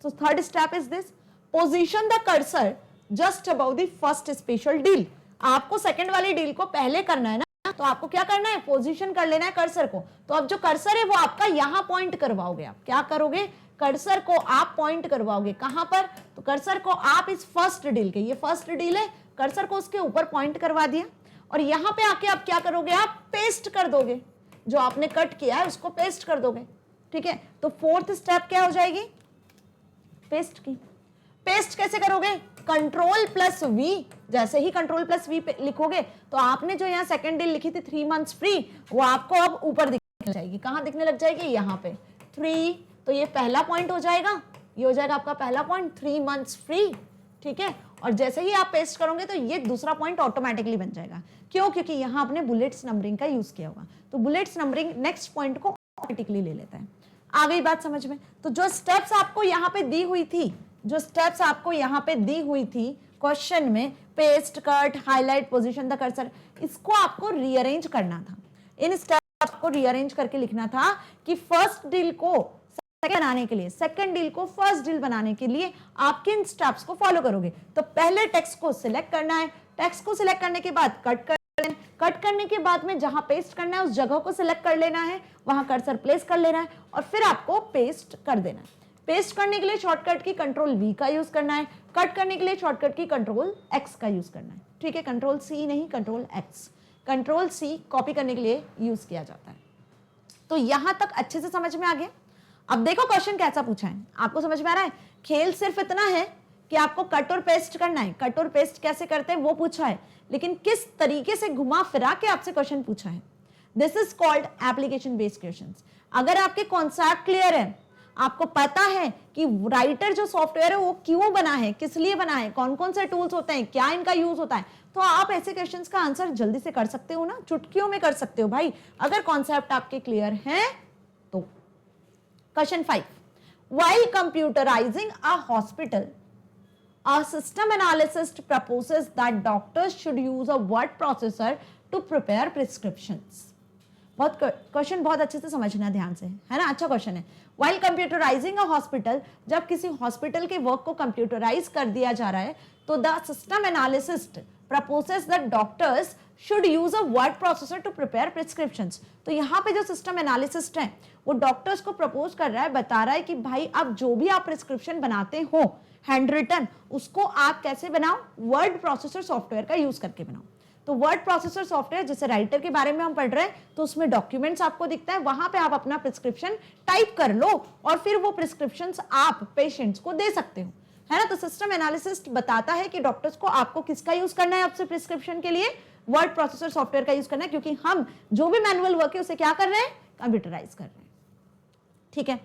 तो third step is this, position the cursor just about the first special deal. आपको सेकंड वाली डील को पहले करना है ना, तो आपको क्या करना है, पोजीशन कर लेना है कर्सर को। तो अब जो कर्सर है वो आपका यहां पॉइंट करवाओगे, आप क्या करोगे, कर्सर को आप पॉइंट करवाओगे कहां पर, तो कर्सर को आप इस फर्स्ट डील के, ये फर्स्ट डील है, कर्सर को उसके ऊपर पॉइंट करवा दिया और यहां पे आके आप क्या करोगे, आप पेस्ट कर दोगे, जो आपने कट किया है उसको पेस्ट कर दोगे। ठीक है, तो फोर्थ स्टेप क्या हो जाएगी, पेस्ट की। पेस्ट कैसे करोगे, कंट्रोल प्लस वी, जैसे ही कंट्रोल प्लस वी लिखोगे तो आपने जो यहाँ सेकंड डील लिखी थी 3 मंथ्स फ्री, वो आपको अब ऊपर दिखने जाएगी, कहां दिखने लग जाएगी, यहाँ पे 3, तो ये पहला पॉइंट हो जाएगा, ये हो जाएगा आपका पहला पॉइंट 3 मंथ्स फ्री। ठीक है, और जैसे ही आप पेस्ट करोगे तो ये दूसरा पॉइंट ऑटोमेटिकली बन जाएगा। क्यों, क्योंकि यहाँ आपने बुलेट्स नंबरिंग का यूज किया होगा, तो बुलेट्स नंबरिंग नेक्स्ट पॉइंट को ऑटोमेटिकली ले लेता है। आ गई बात समझ में। तो जो स्टेप्स आपको यहाँ पे दी हुई थी, जो स्टेप्स आपको यहाँ पे दी हुई थी क्वेश्चन में, paste, cut, highlight, position the cursor, इसको आपको रीअरेंज करना था। इन स्टेप्स को रीअरेंज करके लिखना था कि फर्स्ट डील को सेकंड बनाने के लिए, सेकंड डील को फर्स्ट डील बनाने के लिए आप किन स्टेप्स को फॉलो करोगे। तो पहले टेक्स्ट को सिलेक्ट करना है, टेक्स्ट को सिलेक्ट करने के बाद कट करने के बाद में जहां पेस्ट करना है उस जगह को सिलेक्ट कर लेना है, वहां कर्सर प्लेस कर लेना है और फिर आपको पेस्ट कर देना है। पेस्ट करने के लिए शॉर्टकट की कंट्रोल वी का यूज करना है, कट करने के लिए शॉर्टकट की कंट्रोल एक्स का यूज करना है। ठीक है, कंट्रोल सी नहीं, control X, control C copy करने के लिए यूज किया जाता है। तो यहां तक अच्छे से समझ में आ गया। अब देखो क्वेश्चन कैसा पूछा है, आपको समझ में आ रहा है। खेल सिर्फ इतना है कि आपको कट और पेस्ट करना है, कट और पेस्ट कैसे करते हैं वो पूछा है, लेकिन किस तरीके से घुमा फिरा के आपसे क्वेश्चन पूछा है। This is called application based questions. अगर आपके कॉन्सेप्ट क्लियर है, आपको पता है कि राइटर जो सॉफ्टवेयर है वो क्यों बना है, किस लिए बना है, कौन कौन से टूल्स होते हैं, क्या इनका यूज होता है, तो आप ऐसे क्वेश्चंस का आंसर जल्दी से कर सकते हो ना, चुटकियों में कर सकते हो भाई, अगर कॉन्सेप्ट आपके क्लियर हैं तो। Question 5, while computerizing a hospital, a system analyst proposes that doctors should use a word processor to prepare prescriptions. बहुत क्वेश्चन बहुत अच्छे से समझना ध्यान से, है ना, अच्छा क्वेश्चन है। While computerizing a hospital, जब किसी हॉस्पिटल के वर्क को कंप्यूटराइज कर दिया जा रहा है तो the system analyst proposes that doctors should use a word processor to prepare prescriptions. तो यहाँ पे जो सिस्टम एनालिसिस्ट है वो डॉक्टर्स को प्रपोज कर रहा है, बता रहा है कि भाई अब जो भी आप प्रिस्क्रिप्शन बनाते हो हैंड रिटन, उसको आप कैसे बनाओ, वर्ड प्रोसेसर सॉफ्टवेयर का यूज करके बनाओ। तो वर्ड प्रोसेसर सॉफ्टवेयर, जैसे राइटर के बारे में हम पढ़ रहे हैं, तो उसमें डॉक्यूमेंट्स आपको दिखता है, वहां पे आप अपना प्रिस्क्रिप्शन टाइप कर लो और फिर वो प्रिस्क्रिप्शंस आप पेशेंट्स को दे सकते हो, है ना। तो सिस्टम एनालिसिस्ट बताता है कि डॉक्टर्स को आपको किसका यूज करना है, आपसे प्रिस्क्रिप्शन के लिए वर्ड प्रोसेसर सॉफ्टवेयर का यूज करना है, क्योंकि हम जो भी मैनुअल वर्क है उसे क्या कर रहे हैं, कंप्यूटराइज कर रहे हैं। ठीक है,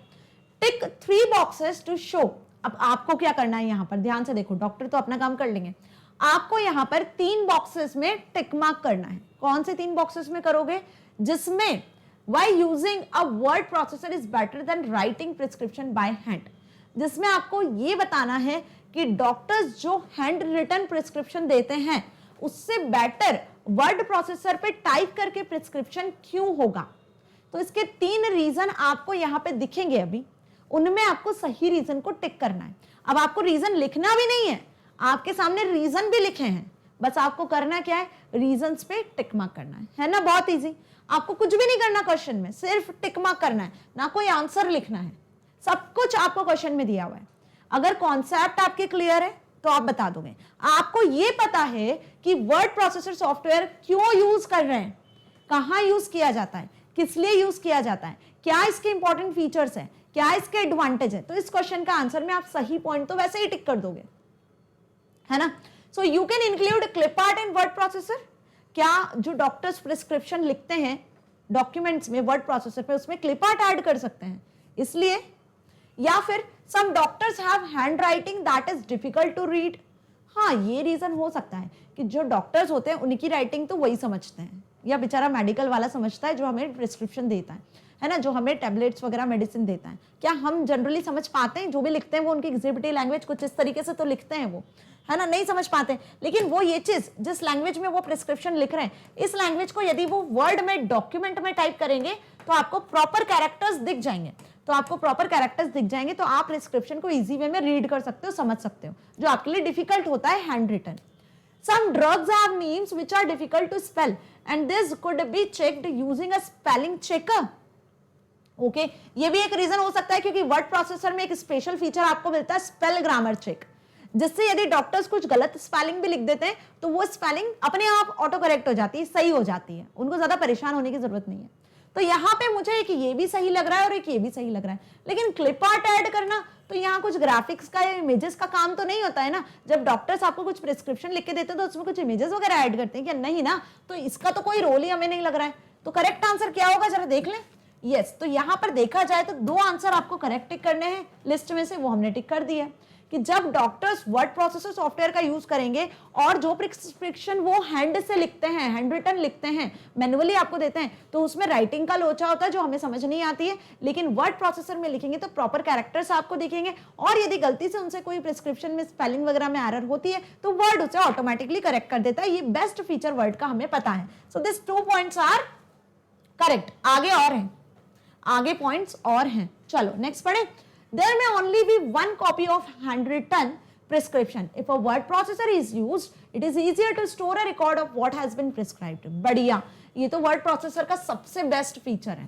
टिक 3 बॉक्सेस टू शो। अब आपको क्या करना है, यहां पर ध्यान से देखो, डॉक्टर तो अपना काम कर लेंगे, आपको यहां पर 3 बॉक्सेस में टिक मार्क करना है। कौन से 3 बॉक्सेस में करोगे, जिसमें why using a word processor is better than writing prescription by hand, जिसमें आपको ये बताना है कि डॉक्टर्स जो हैंड रिटन प्रिस्क्रिप्शन देते हैं उससे बेटर वर्ड प्रोसेसर पे टाइप करके प्रिस्क्रिप्शन क्यों होगा। तो इसके 3 रीजन आपको यहाँ पे दिखेंगे, अभी उनमें आपको सही रीजन को टिक करना है। अब आपको रीजन लिखना भी नहीं है, आपके सामने रीजन भी लिखे हैं, बस आपको करना क्या है, रीजंस पे टिक मार्क करना है ना, बहुत इजी। आपको कुछ भी नहीं करना क्वेश्चन में, सिर्फ टिक मार्क करना है, ना कोई आंसर लिखना है, सब कुछ आपको क्वेश्चन में दिया हुआ है। अगर कॉन्सेप्ट आपके क्लियर है तो आप बता दोगे। आपको ये पता है कि वर्ड प्रोसेसर सॉफ्टवेयर क्यों यूज कर रहे हैं, कहां यूज किया जाता है, किस लिए यूज किया जाता है, क्या इसके इंपॉर्टेंट फीचर्स हैं, क्या इसके एडवांटेज है, तो इस क्वेश्चन का आंसर में आप सही पॉइंट तो वैसे ही टिक कर दोगे, है ना। So you can include clip art in word processor. क्या जो डॉक्टर्स प्रिस्क्रिप्शन लिखते हैं डॉक्यूमेंट्स में वर्ड प्रोसेसर पे, उसमें क्लिप आर्ट ऐड कर सकते हैं इसलिए, या फिर some doctors have handwriting that is difficult to read. हाँ, ये रीजन हो सकता है कि जो डॉक्टर्स होते हैं उनकी राइटिंग तो वही समझते हैं, या बेचारा मेडिकल वाला समझता है जो हमें प्रिस्क्रिप्शन देता है ना, जो हमें टैबलेट्स वगैरह मेडिसिन देता है। क्या हम जनरली समझ पाते हैं, जो भी लिखते हैं वो उनकी एग्जिबिटिव लैंग्वेज कुछ इस तरीके से तो लिखते हैं वो, है ना, नहीं समझ पाते। लेकिन वो ये चीज जिस लैंग्वेज में वो प्रिस्क्रिप्शन लिख रहे हैं, इस लैंग्वेज को यदि वो वर्ड में डॉक्यूमेंट में टाइप करेंगे तो आपको प्रॉपर कैरेक्टर्स दिख जाएंगे, तो आप प्रिस्क्रिप्शन को इजी वे में रीड कर सकते हो, समझ सकते हो, जो आपके लिए डिफिकल्ट होता है handwritten. Some drugs have names which are difficult to spell and this could be checked using a spelling checker. Okay ये भी एक रीजन हो सकता है क्योंकि वर्ड प्रोसेसर में एक स्पेशल फीचर आपको मिलता है स्पेल ग्रामर चेक, जिससे यदि डॉक्टर्स कुछ गलत स्पेलिंग भी लिख देते हैं तो वो स्पेलिंग अपने आप ऑटो करेक्ट हो जाती है, सही हो जाती है, उनको ज्यादा परेशान होने की जरूरत नहीं है। तो यहाँ पे मुझे एक ये भी सही लग रहा है और एक ये भी सही लग रहा है, लेकिन क्लिप आर्ट ऐड करना तो यहाँ कुछ ग्राफिक्स का या इमेजेस का काम तो नहीं होता है ना। जब डॉक्टर्स आपको कुछ प्रिस्क्रिप्शन लिख के देते हैं तो उसमें कुछ इमेजेस वगैरह ऐड करते हैं क्या? नहीं ना, तो इसका तो कोई रोल ही हमें नहीं लग रहा है। तो करेक्ट आंसर क्या होगा जरा देख लें। यस, तो यहाँ पर देखा जाए तो 2 आंसर आपको करेक्ट टिक करने हैं लिस्ट में से, वो हमने टिक कर दिया कि जब डॉक्टर्स वर्ड प्रोसेसर सॉफ्टवेयर का यूज करेंगे और जो प्रिस्क्रिप्शन वो हैंड से लिखते हैं, हैंड रिटन लिखते हैं, मैनुअली आपको देते हैं, तो उसमें राइटिंग का लोचा होता है जो हमें समझ नहीं आती है, लेकिन वर्ड प्रोसेसर में लिखेंगे तो प्रॉपर कैरेक्टर्स आपको दिखेंगे और यदि गलती से उनसे कोई प्रिस्क्रिप्शन में स्पेलिंग वगैरह में एरर होती है तो वर्ड उसे ऑटोमेटिकली करेक्ट कर देता है। ये बेस्ट फीचर वर्ड का हमें पता है। So this 2 points are correct. आगे और हैं, आगे पॉइंट्स और हैं, चलो नेक्स्ट पढ़े। There may only be one copy of handwritten prescription. If a word processor is used, it is easier to store a record of what has been prescribed. बढ़िया, ये तो वर्ड प्रोसेसर का सबसे बेस्ट फीचर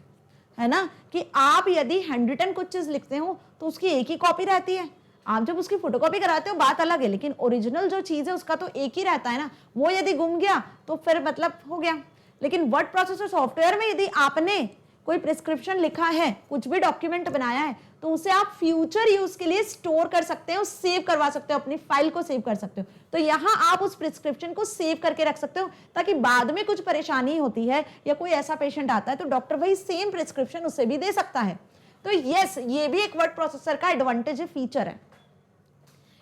है ना, कि आप यदि हैंड रिटन कुछ चीज लिखते हो तो उसकी एक ही कॉपी रहती है। आप जब उसकी फोटोकॉपी कराते हो बात अलग है, लेकिन ओरिजिनल जो चीज है उसका तो एक ही रहता है ना। वो यदि गुम गया तो फिर मतलब हो गया। लेकिन वर्ड प्रोसेसर सॉफ्टवेयर में यदि आपने कोई प्रिस्क्रिप्शन लिखा है, कुछ भी डॉक्यूमेंट बनाया है, तो उसे आप फ्यूचर यूज के लिए स्टोर कर सकते हो, सेव करवा सकते हो, अपनी फाइल को सेव कर सकते हो। तो यहाँ आप उस प्रिस्क्रिप्शन को सेव करके रख सकते हो ताकि बाद में कुछ परेशानी होती है या कोई ऐसा पेशेंट आता है तो डॉक्टर वही सेम प्रिस्क्रिप्शन उसे भी दे सकता है। तो यस, ये भी एक वर्ड प्रोसेसर का एडवांटेज फीचर है।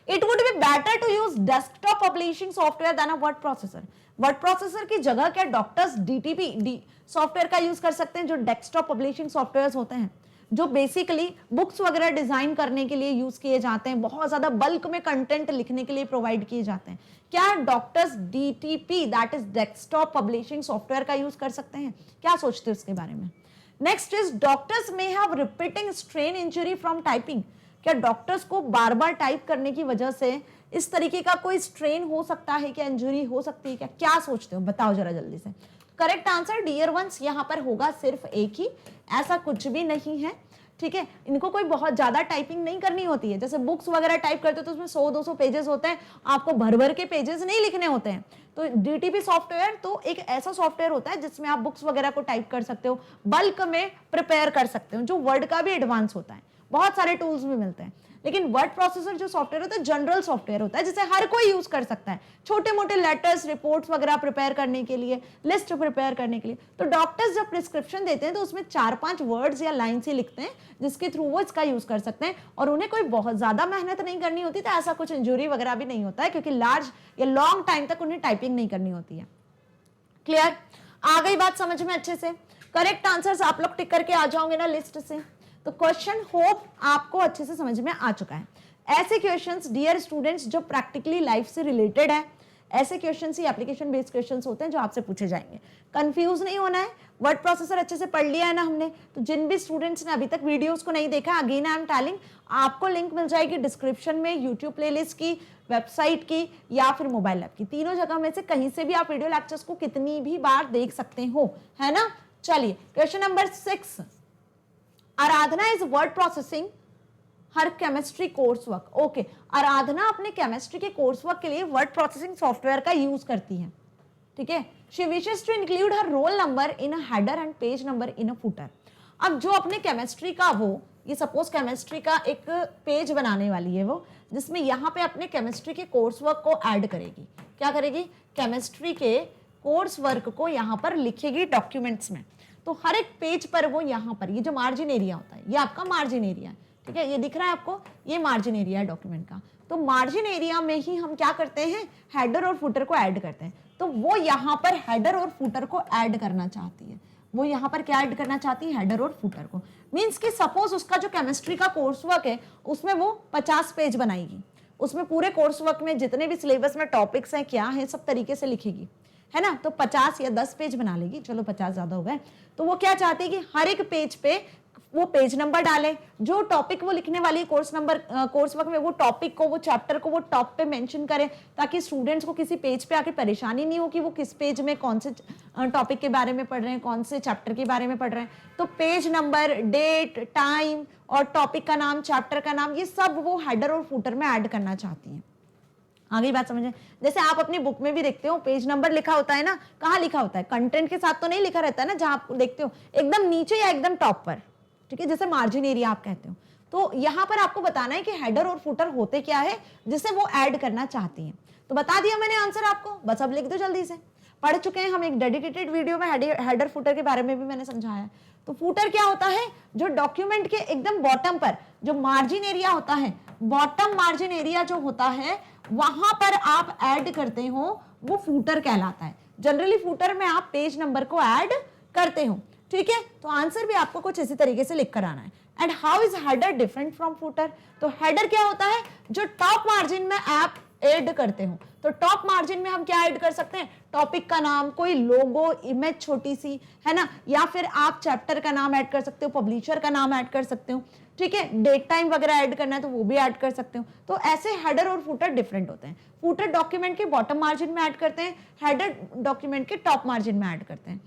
It would be better to use desktop publishing software than a word processor. Word processor की जगह क्या डॉक्टर्स DTP सॉफ्टवेयर का यूज कर सकते हैं, जो डेस्कटॉप पब्लिशिंग सॉफ्टवेयर होते हैं, जो बेसिकली बुक्स वगैरह डिजाइन करने के लिए यूज किए जाते हैं, बहुत ज्यादा बल्क में कंटेंट लिखने के लिए प्रोवाइड किए जाते हैं। क्या doctors DTP that is desktop publishing software का यूज कर सकते हैं? क्या सोचते हैं उसके बारे में? Next is doctors may have repeating strain injury from typing. क्या डॉक्टर्स को बार बार टाइप करने की वजह से इस तरीके का कोई स्ट्रेन हो सकता है, क्या इंजरी हो सकती है क्या? क्या सोचते हो बताओ जरा जल्दी से। करेक्ट आंसर डियर वंस यहाँ पर होगा सिर्फ एक ही, ऐसा कुछ भी नहीं है। ठीक है, इनको कोई बहुत ज्यादा टाइपिंग नहीं करनी होती है। जैसे बुक्स वगैरह टाइप करते हो तो उसमें 100-200 पेजेस होते हैं, आपको भर भर के पेजेस नहीं लिखने होते हैं। तो DTP सॉफ्टवेयर तो एक ऐसा सॉफ्टवेयर होता है जिसमें आप बुक्स वगैरह को टाइप कर सकते हो, बल्क में प्रिपेयर कर सकते हो, जो वर्ड का भी एडवांस होता है। बहुत सारे टूल्स भी मिलते हैं। लेकिन वर्ड प्रोसेसर जो सॉफ्टवेयर होता है जनरल सॉफ्टवेयर होता है जिसे हर कोई यूज कर सकता है, छोटे मोटे लेटर्स, रिपोर्ट्स वगैरह प्रिपेयर करने के लिए, लिस्ट प्रिपेयर करने के लिए। तो डॉक्टर्स जब प्रिस्क्रिप्शन देते हैं तो उसमें 4-5 वर्ड्स या लाइन्स ही लिखते हैं जिसके थ्रू वो इसका यूज कर सकते हैं और उन्हें कोई बहुत ज्यादा मेहनत नहीं करनी होती। तो ऐसा कुछ इंजरी वगैरह भी नहीं होता है क्योंकि लार्ज या लॉन्ग टाइम तक उन्हें टाइपिंग नहीं करनी होती है। क्लियर? आ गई बात समझ में अच्छे से? करेक्ट आंसर्स आप लोग टिक करके आ जाओगे ना लिस्ट से। तो क्वेश्चन होप आपको अच्छे से समझ में आ चुका है। ऐसे क्वेश्चंस डियर स्टूडेंट्स जो प्रैक्टिकली लाइफ से रिलेटेड है, ऐसे क्वेश्चंस ही एप्लीकेशन बेस्ड क्वेश्चंस होते हैं जो आपसे पूछे जाएंगे। कंफ्यूज नहीं होना है, वर्ड प्रोसेसर अच्छे से पढ़ लिया है ना हमने। तो जिन भी स्टूडेंट्स ने अभी तक वीडियोस को नहीं देखा, अगेन आई एम टेलिंग, आपको लिंक मिल जाएगी डिस्क्रिप्शन में, यूट्यूब प्लेलिस्ट की, वेबसाइट की या फिर मोबाइल ऐप की। तीनों जगह में से कहीं से भी आप वीडियो लेक्चर्स को कितनी भी बार देख सकते हो, है ना। चलिए question number 6, Aradhana is word processing her chemistry course work. Okay, Aradhana अपने केमिस्ट्री के कोर्स वर्क के लिए वर्ड प्रोसेसिंग सॉफ्टवेयर का यूज करती है। ठीक है, she wishes to include her roll number in a header and page number in a footer. अब जो अपने केमिस्ट्री का ये सपोज केमिस्ट्री का एक पेज बनाने वाली है वो, जिसमें यहाँ पे अपने केमिस्ट्री के कोर्स वर्क को ऐड करेगी। क्या करेगी? केमिस्ट्री के कोर्स वर्क को यहाँ पर लिखेगी डॉक्यूमेंट्स में। तो हर एक पेज पर वो यहाँ पर, ये जो मार्जिन एरिया होता है, ये आपका मार्जिन एरिया है। ठीक है, ये दिख रहा है आपको, ये मार्जिन एरिया है डॉक्यूमेंट का। तो मार्जिन एरिया में ही हम क्या करते हैं, हेडर और फुटर को ऐड करते हैं। तो वो यहाँ पर हेडर और फुटर को ऐड करना चाहती है। वो यहाँ पर क्या ऐड करना चाहती है? हेडर और फुटर को। मीन्स कि सपोज उसका जो केमिस्ट्री का कोर्स वर्क है उसमें वो 50 पेज बनाएगी। उसमें पूरे कोर्स वर्क में जितने भी सिलेबस में टॉपिक्स हैं, क्या है, सब तरीके से लिखेगी, है ना। तो 50 या 10 पेज बना लेगी, चलो 50 ज्यादा हो गए। तो वो क्या चाहती है कि हर एक पेज पे वो पेज नंबर डालें, जो टॉपिक वो लिखने वाली है कोर्स वर्क में, वो टॉपिक को, वो चैप्टर को वो टॉप पे मेंशन करें, ताकि स्टूडेंट्स को किसी पेज पे आके परेशानी नहीं हो कि वो किस पेज में कौन से टॉपिक के बारे में पढ़ रहे हैं, कौन से चैप्टर के बारे में पढ़ रहे हैं। तो पेज नंबर, डेट, टाइम और टॉपिक का नाम, चैप्टर का नाम, ये सब वो हेडर और फुटर में ऐड करना चाहती हैं। आगे बात समझे? जैसे आप अपनी बुक में भी देखते हो पेज नंबर लिखा होता है ना, कहाँ लिखा होता है? कंटेंट के साथ तो नहीं लिखा रहता है ना, जहां आप देखते हो एकदम नीचे या एकदम टॉप पर, ठीक है, जैसे मार्जिन एरिया आप कहते हो। तो यहाँ पर आपको बताना है कि हेडर और फुटर होते क्या है जिसे वो ऐड करना चाहती हैं। तो बता दिया मैंने आंसर आपको, बस अब लिख दो जल्दी से। पढ़ चुके हैं हम, एक डेडिकेटेड वीडियो में हेडर फुटर के बारे में भी मैंने समझाया। तो फुटर क्या होता है? जो डॉक्यूमेंट के एकदम बॉटम पर जो मार्जिन एरिया होता है, बॉटम मार्जिन एरिया जो होता है वहां पर आप ऐड करते हो, वो फुटर कहलाता है। जनरली फुटर में आप पेज नंबर को ऐड करते हो, ठीक है। तो आंसर भी आपको कुछ इसी तरीके से लिख कर आना है। And how is header different from footer? तो हेडर क्या होता है? जो टॉप मार्जिन में आप ऐड करते हो। तो टॉप मार्जिन में हम क्या ऐड कर सकते हैं? टॉपिक का नाम, कोई लोगो, इमेज छोटी सी, है ना, या फिर आप चैप्टर का नाम ऐड कर सकते हो, पब्लिशर का नाम ऐड कर सकते हो, ठीक है। डेट टाइम वगैरह ऐड करना है तो वो भी ऐड कर सकते हो। तो ऐसे हेडर और फुटर डिफरेंट होते हैं। फुटर डॉक्यूमेंट के बॉटम मार्जिन में ऐड करते हैं, हेडर डॉक्यूमेंट के टॉप मार्जिन में ऐड करते हैं।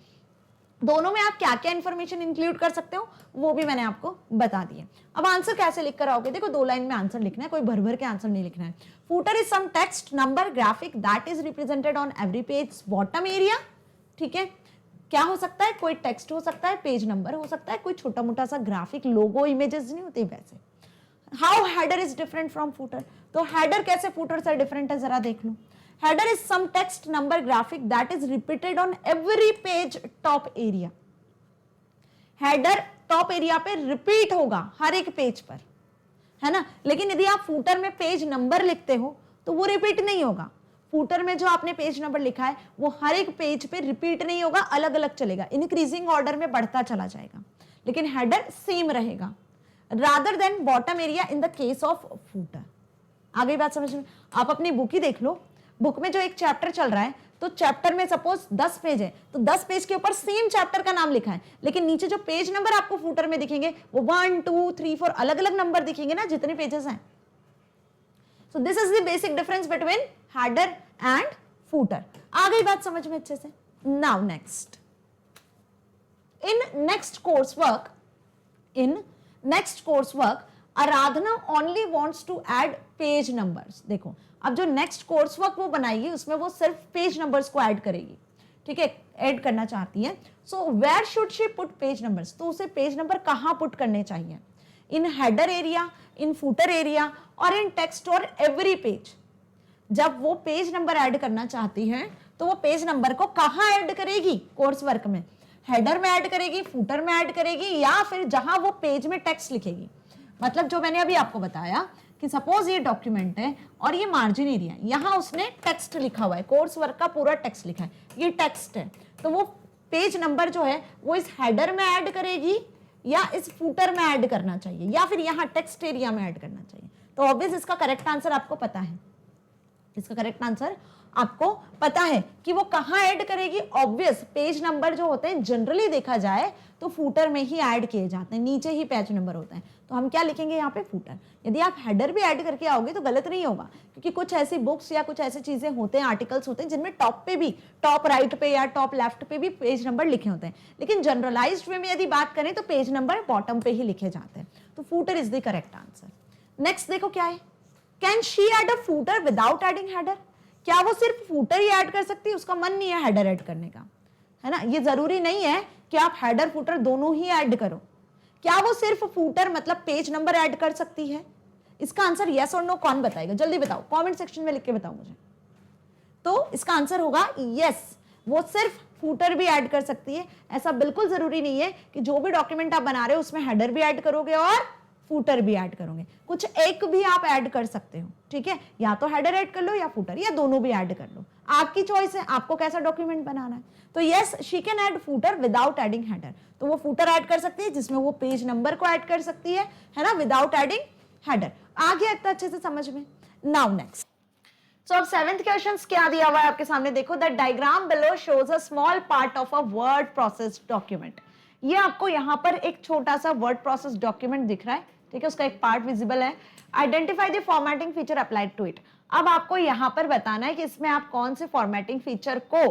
दोनों में आप क्या क्या इंफॉर्मेशन इंक्लूड कर सकते हो वो भी मैंने आपको बता दिया। अब आंसर कैसे लिख कर आओगे? देखो 2 लाइन में आंसर लिखना है, कोई भर भर के आंसर नहीं लिखना है। Footer is some text, number, graphic that is represented on every page bottom area, ठीक है। क्या हो सकता है? कोई टेक्स्ट हो सकता है, पेज नंबर हो सकता है, कोई छोटा मोटा सा ग्राफिक, लोगो, इमेजेस नहीं होते वैसे। How header is different from footer? तो हेडर कैसे फुटर से डिफरेंट है जरा देख लो। Header is some text, number, graphic that is repeated on every page top area. Header top area पे रिपीट होगा हर एक पेज पर, है ना। लेकिन यदि आप फुटर में पेज नंबर लिखते हो तो वो रिपीट नहीं होगा। फुटर में जो आपने पेज नंबर लिखा है वो हर एक पेज पे रिपीट नहीं होगा, अलग अलग चलेगा, इंक्रीजिंग ऑर्डर में बढ़ता चला जाएगा। लेकिन हेडर सेम रहेगा, rather than bottom area in the case of footer. आगे बात समझ में? आप अपनी बुक ही देख लो, बुक में जो एक चैप्टर चल रहा है, तो चैप्टर में सपोज 10 पेज है, तो 10 पेज के ऊपर सेम चैप्टर का नाम लिखा है, लेकिन नीचे जो पेज नंबर आपको फुटर में दिखेंगे वो 1 2 3 4 अलग अलग नंबर दिखेंगे ना, जितने पेजेस हैं। So this is the basic difference between header and footer. आ गई बात समझ में अच्छे से? Now next, in next course work Aradhana only wants to add page numbers. देखो अब जो नेक्स्ट कोर्स वर्क वो बनाएगी उसमें वो सिर्फ पेज नंबर्स को ऐड करेगी, ठीक है, ऐड करना चाहती है। So where should she put page numbers? तो उसे पेज नंबर कहाँ पुट करने चाहिए? In header area, in footer area और इन टेक्स्ट और एवरी पेज। जब वो पेज नंबर ऐड करना चाहती है तो वो पेज नंबर को कहाँ ऐड करेगी? कोर्स वर्क में हेडर में ऐड करेगी, फुटर में ऐड करेगी, या फिर जहां वो पेज में टेक्स्ट लिखेगी। मतलब जो मैंने अभी आपको बताया कि सपोज ये डॉक्यूमेंट है और ये मार्जिन एरिया है, यहां उसने टेक्स्ट लिखा हुआ है, कोर्स वर्क का पूरा टेक्स्ट लिखा है, ये टेक्स्ट है, तो वो पेज नंबर जो है वो इस हेडर में ऐड करेगी या इस फुटर में ऐड करना चाहिए, या फिर यहाँ टेक्स्ट एरिया में ऐड करना चाहिए। तो ऑब्वियस इसका करेक्ट आंसर आपको पता है, इसका करेक्ट आंसर आपको पता है कि वो कहाँ ऐड करेगी। ऑब्वियस पेज नंबर जो होते हैं जनरली देखा जाए तो फुटर में ही ऐड किए जाते हैं, नीचे ही पेज नंबर होता है, तो हम क्या लिखेंगे यहाँ पे? फुटर। यदि आप हेडर भी ऐड करके आओगे तो गलत नहीं होगा, क्योंकि कुछ ऐसी बुक्स या कुछ ऐसी चीजें होते हैं, आर्टिकल्स होते हैं जिनमें टॉप पे भी, टॉप राइट पे या टॉप लेफ्ट पे भी पेज नंबर लिखे होते हैं, लेकिन जनरलाइज्ड वे में यदि बात करें तो पेज नंबर बॉटम पे ही लिखे जाते हैं। तो footer is the correct answer. Next देखो क्या है, can she add a footer without adding header? क्या वो सिर्फ फुटर ही ऐड कर सकती है? उसका मन नहीं है हेडर ऐड करने का, है ना। ये जरूरी नहीं है कि आप हेडर फुटर दोनों ही ऐड करो। क्या वो सिर्फ फुटर मतलब पेज नंबर ऐड कर सकती है? इसका आंसर यस और नो कौन बताएगा? जल्दी बताओ, कमेंट सेक्शन में लिख के बताओ मुझे। तो इसका आंसर होगा यस, वो सिर्फ फुटर भी ऐड कर सकती है। ऐसा बिल्कुल जरूरी नहीं है कि जो भी डॉक्यूमेंट आप बना रहे हो उसमें हेडर भी ऐड करोगे और फुटर भी ऐड करोगे, कुछ एक भी आप ऐड कर सकते हो, ठीक है। या तो हेडर ऐड कर लो या फुटर, या दोनों भी ऐड कर लो, आपकी चॉइस है, आपको कैसा डॉक्यूमेंट बनाना है। तो yes, she can add footer without adding header. तो वो फुटर ऐड कर सकती है जिसमें वो पेज नंबर को ऐड कर सकती है ना, विदाउट एडिंग हेडर। आ गया इतना अच्छे से समझ में? नाउ नेक्स्ट, सो अब 7th क्वेश्चन क्या दिया हुआ है आपके सामने, देखो the diagram below shows a small part of a word process document. ये आपको यहाँ पर एक छोटा सा वर्ड प्रोसेस डॉक्यूमेंट दिख रहा है, ठीक है, उसका एक पार्ट विजिबल है। Identify the formatting feature applied to it. अब आपको यहाँ पर बताना है कि इसमें आप कौन से फॉर्मेटिंग फीचर को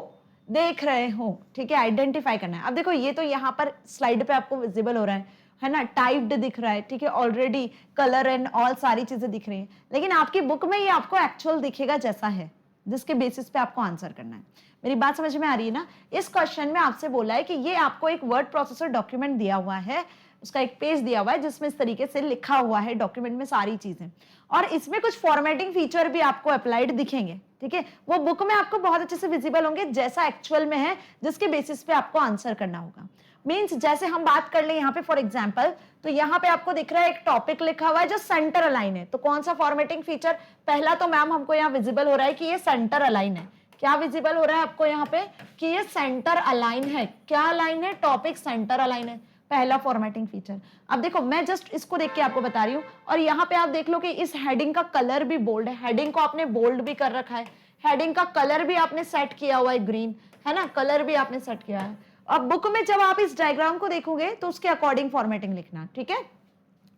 देख रहे हो, ठीक है, आइडेंटिफाई करना है। अब देखो ये तो यहाँ पर स्लाइड पे आपको विजिबल हो रहा है ना, टाइप्ड दिख रहा है, ठीक है, ऑलरेडी कलर एंड ऑल सारी चीजें दिख रही हैं, लेकिन आपकी बुक में ये आपको एक्चुअल दिखेगा जैसा है, जिसके बेसिस पे आपको आंसर करना है। मेरी बात समझ में आ रही है ना? इस क्वेश्चन में आपसे बोला है कि ये आपको एक वर्ड प्रोसेसर डॉक्यूमेंट दिया हुआ है, उसका एक पेज दिया हुआ है जिसमें इस तरीके से लिखा हुआ है डॉक्यूमेंट में सारी चीजें, और इसमें कुछ फॉर्मेटिंग फीचर भी आपको अप्लाइड दिखेंगे, ठीक है, वो बुक में आपको बहुत अच्छे से विजिबल होंगे जैसा एक्चुअल में है, जिसके बेसिस पे आपको आंसर करना होगा। मींस जैसे हम बात कर ले यहाँ पे फॉर एग्जांपल, तो यहाँ पे आपको दिख रहा है एक टॉपिक लिखा हुआ है जो सेंटर अलाइन है, तो कौन सा फॉर्मेटिंग फीचर? पहला तो मैम हमको यहाँ विजिबल हो रहा है कि ये सेंटर अलाइन है। क्या विजिबल हो रहा है आपको यहाँ पे? कि ये सेंटर अलाइन है। क्या अलाइन है? टॉपिक सेंटर अलाइन है, पहला फॉर्मेटिंग फीचर। अब देखो मैं जस्ट इसको देख के आपको बता रही हूँ, और यहाँ पे आप देख लो कि इस हेडिंग का कलर भी बोल्ड है, हेडिंग को आपने बोल्ड भी कर रखा है, हेडिंग का कलर भी आपने सेट किया हुआ है ग्रीन, है ना, कलर भी आपने सेट किया है। अब बुक में जब आप इस डायग्राम को देखोगे तो उसके अकॉर्डिंग फॉर्मेटिंग लिखना, ठीक है।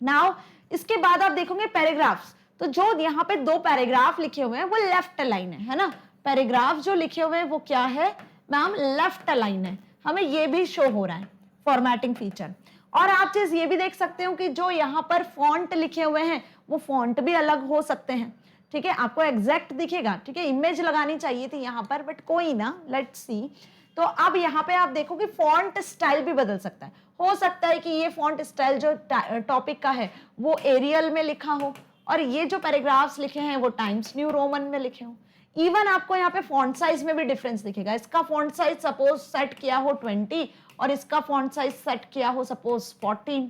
नाउ इसके बाद आप देखोगे पैराग्राफ्स, तो जो यहाँ पे 2 पैराग्राफ लिखे हुए हैं वो लेफ्ट अलाइन है ना, पैराग्राफ जो लिखे हुए हैं वो क्या है मैम? लेफ्ट अलाइन है। हमें ये भी शो हो रहा है फॉर्मेटिंग फीचर। और आप चीज ये भी देख सकते हो कि जो यहाँ पर फॉन्ट लिखे हुए हैं वो फॉन्ट भी अलग हो सकते हैं, ठीक है, आपको एग्जैक्ट दिखेगा, ठीक है, इमेज लगानी चाहिए थी यहाँ पर, बट कोई ना, लेट्स सी। तो अब यहाँ पे आप देखो कि फॉन्ट स्टाइल भी बदल सकता है, हो सकता है कि ये फॉन्ट स्टाइल जो टॉपिक का है वो एरियल में लिखा हो, और ये जो पैराग्राफ्स लिखे हैं वो टाइम्स न्यू रोमन में लिखे हो। इवन आपको यहाँ पे फॉन्ट साइज में भी डिफरेंस दिखेगा, इसका फॉन्ट साइज सपोज सेट किया हो 20 और इसका फॉन्ट साइज सेट किया हो सपोज 14।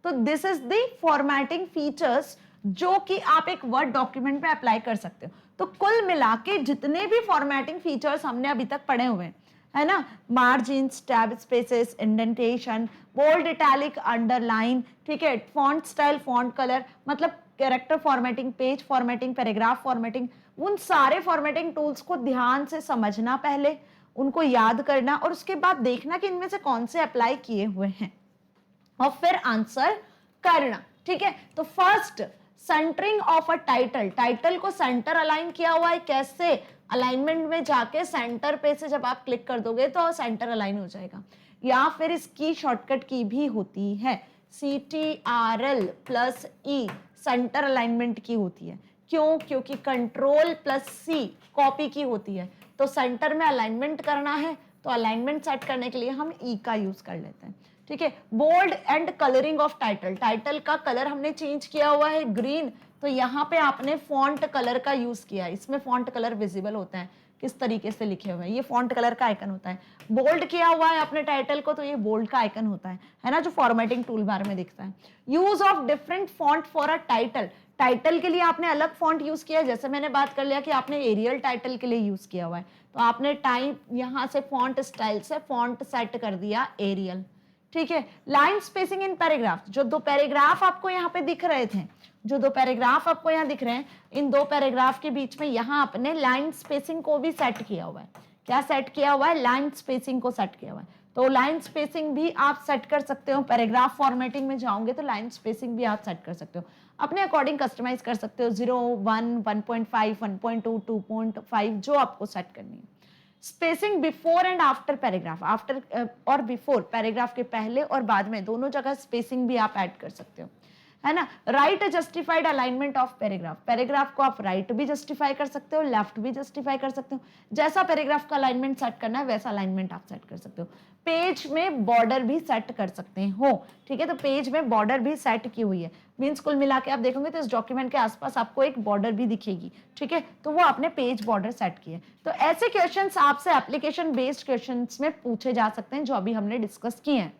तो this is the formatting features जो कि आप एक वर्ड डॉक्यूमेंट पे अप्लाई कर सकते हो। तो कुल मिला के जितने भी फॉर्मेटिंग फीचर्स हमने अभी तक पढ़े हुए हैं, है ना, margins, tab spaces, indentation, bold, italic, underline, ठीक है, फॉन्ट स्टाइल, फॉन्ट कलर, मतलब character formatting, page formatting, paragraph formatting, उन सारे फॉर्मेटिंग टूल्स को ध्यान से समझना, पहले उनको याद करना, और उसके बाद देखना कि इनमें से कौन से अप्लाई किए हुए हैं, और फिर आंसर करना, ठीक है। तो first, centring of a title, title को सेंटर अलाइन किया हुआ है, कैसे? अलाइनमेंट में जाके सेंटर पे से जब आप क्लिक कर दोगे तो सेंटर अलाइन हो जाएगा। या फिर इसकी शॉर्टकट की भी होती है CTRL+E, सेंटर अलाइनमेंट की होती है। क्यों? क्योंकि Ctrl+C कॉपी की होती है, तो सेंटर में अलाइनमेंट करना है तो अलाइनमेंट सेट करने के लिए हम E का यूज कर लेते हैं, ठीक है। Bold and colouring of title, title का कलर हमने चेंज किया हुआ है ग्रीन, तो यहाँ पे आपने फॉन्ट कलर का यूज किया है, इसमें फॉन्ट कलर विजिबल होता है किस तरीके से लिखे हुए हैं, ये फॉन्ट कलर का आइकन होता है। बोल्ड किया हुआ है अपने टाइटल को तो ये बोल्ड का आइकन होता है ना, जो फॉर्मेटिंग टूल बार में दिखता है। Use of different font for a title, title के लिए आपने अलग फॉन्ट यूज किया है, जैसे मैंने बात कर लिया कि आपने एरियल टाइटल के लिए यूज किया हुआ है, तो आपने टाइप यहाँ से फॉन्ट स्टाइल से फॉन्ट सेट कर दिया एरियल, ठीक है। लाइन स्पेसिंग इन पैराग्राफ, जो 2 पैराग्राफ आपको यहाँ पे दिख रहे थे, जो 2 पैराग्राफ आपको यहाँ दिख रहे हैं, इन 2 पैराग्राफ के बीच में यहाँ आपने लाइन स्पेसिंग को भी सेट किया हुआ है। क्या सेट किया हुआ है? लाइन स्पेसिंग को सेट किया हुआ है। तो लाइन स्पेसिंग भी आप सेट कर सकते हो, पैराग्राफ फॉर्मेटिंग में जाओगे तो लाइन स्पेसिंग भी आप सेट कर सकते हो, अपने अकॉर्डिंग कस्टमाइज कर सकते हो, 0, 1, 1.5, 1.2, 2.5, जो आपको सेट करनी है। Spacing before and after paragraph, after और बिफोर, पैराग्राफ के पहले और बाद में दोनों जगह स्पेसिंग भी आप ऐड कर सकते हो, है ना। Right justified alignment of paragraph, paragraph को आप राइट भी जस्टिफाई कर सकते हो, लेफ्ट भी जस्टिफाई कर सकते हो, जैसा पैराग्राफ का अलाइनमेंट सेट करना है वैसा अलाइनमेंट आप सेट कर सकते हो। पेज में बॉर्डर भी सेट कर सकते हो, ठीक है, तो पेज में बॉर्डर भी सेट की हुई है, मीन्स कुल मिला के आप देखोगे तो इस डॉक्यूमेंट के आसपास आपको एक बॉर्डर भी दिखेगी, ठीक है, तो वो आपने पेज बॉर्डर सेट किया है। तो ऐसे क्वेश्चंस आपसे एप्लीकेशन बेस्ड क्वेश्चंस में पूछे जा सकते हैं जो अभी हमने डिस्कस किए हैं,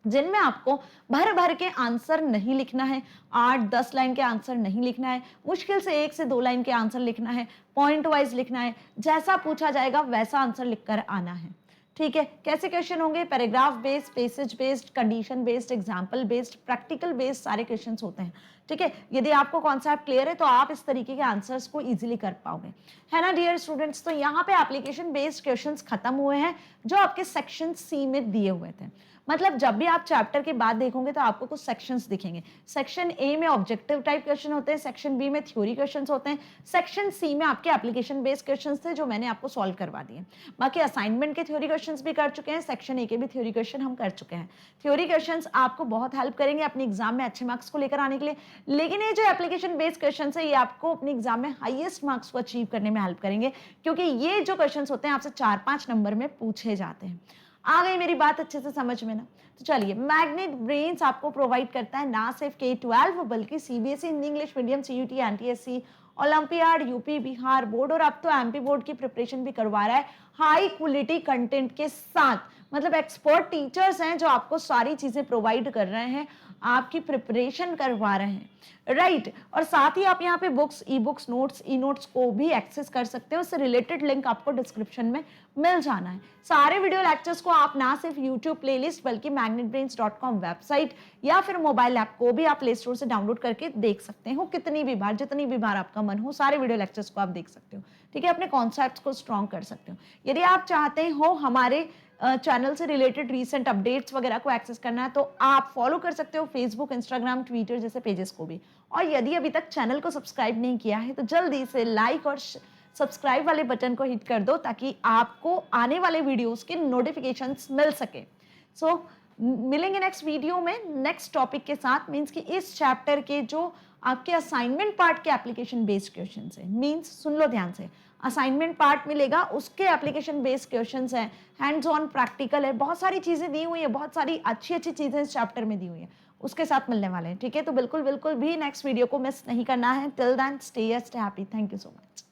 जिनमें आपको भर भर के आंसर नहीं लिखना है, 8-10 लाइन के आंसर नहीं लिखना है, मुश्किल से 1 से 2 लाइन के आंसर लिखना है, पॉइंट वाइज लिखना है, जैसा पूछा जाएगा वैसा आंसर लिखकर आना है, ठीक है। कैसे क्वेश्चन होंगे? Paragraph based, passage based, condition based, example based, practical based सारे क्वेश्चन होते हैं, ठीक है। यदि आपको कॉन्सेप्ट क्लियर है तो आप इस तरीके के आंसर्स को इजीली कर पाओगे, है ना डियर स्टूडेंट्स। तो यहाँ पे एप्लीकेशन बेस्ड क्वेश्चंस खत्म हुए हैं जो आपके सेक्शन सी में दिए हुए थे। मतलब जब भी आप चैप्टर के बाद देखोगे तो आपको कुछ सेक्शंस दिखेंगे। सेक्शन ए में ऑब्जेक्टिव टाइप क्वेश्चन होते हैं, सेक्शन बी में थ्योरी क्वेश्चंस होते हैं, सेक्शन सी में आपके एप्लीकेशन बेस्ड क्वेश्चंस थे जो मैंने आपको सॉल्व करवा दिए। बाकी असाइनमेंट के थ्योरी क्वेश्चंस भी कर चुके हैं, सेक्शन ए के भी थ्योरी क्वेश्चन हम कर चुके हैं। थ्योरी क्वेश्चंस आपको बहुत हेल्प करेंगे अपने एग्जाम में अच्छे मार्क्स को लेकर आने के लिए, लेकिन ये जो एप्लीकेशन बेस्ड क्वेश्चन है ये आपको अपने एग्जाम में हाईएस्ट मार्क्स को अचीव करने में हेल्प करेंगे, क्योंकि ये जो क्वेश्चन होते हैं आपसे 4-5 नंबर में पूछे जाते हैं। आ गई मेरी बात अच्छे से समझ में ना? तो चलिए, मैग्नेट ब्रेन्स आपको प्रोवाइड करता है ना सिर्फ K-12 बल्कि CBSE, Hindi English medium, CUET, NTSE, Olympiad, UP, Bihar board और अब तो एमपी बोर्ड की प्रिपरेशन भी करवा रहा है हाई क्वालिटी कंटेंट के साथ। मतलब एक्सपर्ट टीचर्स हैं जो आपको सारी चीजें प्रोवाइड कर रहे हैं, आपकी प्रिपरेशन करवा रहे हैं, राइट। और साथ ही आप यहाँ पे books, e books, notes, e notes को भी एक्सेस कर सकते हो। उससे रिलेटेड लिंक आपको डिस्क्रिप्शन में मिल जाना है। सारे वीडियो लेक्चर्स को आप ना सिर्फ यूट्यूब प्लेलिस्ट बल्कि magnetbrains.com वेबसाइट या फिर मोबाइल ऐप को भी आप प्ले स्टोर से डाउनलोड करके देख सकते हो। कितनी भी बार, जितनी भी बार आपका मन हो, सारे वीडियो लेक्चर्स को आप देख सकते हो, ठीक है। अपने कॉन्सेप्ट्स को स्ट्रॉन्ग कर सकते हो। यदि आप चाहते हो हमारे चैनल से रिलेटेड रीसेंट अपडेट्स वगैरह को एक्सेस करना है तो आप फॉलो कर सकते हो फेसबुक, इंस्टाग्राम, ट्विटर जैसे पेजेस को भी। और यदि अभी तक चैनल को सब्सक्राइब नहीं किया है तो जल्दी से लाइक और सब्सक्राइब वाले बटन को हिट कर दो ताकि आपको आने वाले वीडियोस के नोटिफिकेशंस मिल सके। सो मिलेंगे नेक्स्ट वीडियो में नेक्स्ट टॉपिक के साथ। मीन्स कि इस चैप्टर के जो आपके असाइनमेंट पार्ट के एप्लीकेशन बेस्ड क्वेश्चन है, मीन्स सुन लो ध्यान से, असाइनमेंट पार्ट मिलेगा, उसके एप्लीकेशन बेस्ड क्वेश्चंस हैं, हैंड्स ऑन प्रैक्टिकल है, बहुत सारी चीजें दी हुई है, बहुत सारी अच्छी अच्छी चीजें इस चैप्टर में दी हुई है, उसके साथ मिलने वाले हैं, ठीक है। तो बिल्कुल बिल्कुल भी नेक्स्ट वीडियो को मिस नहीं करना है। Till then stay happy. Thank you so much.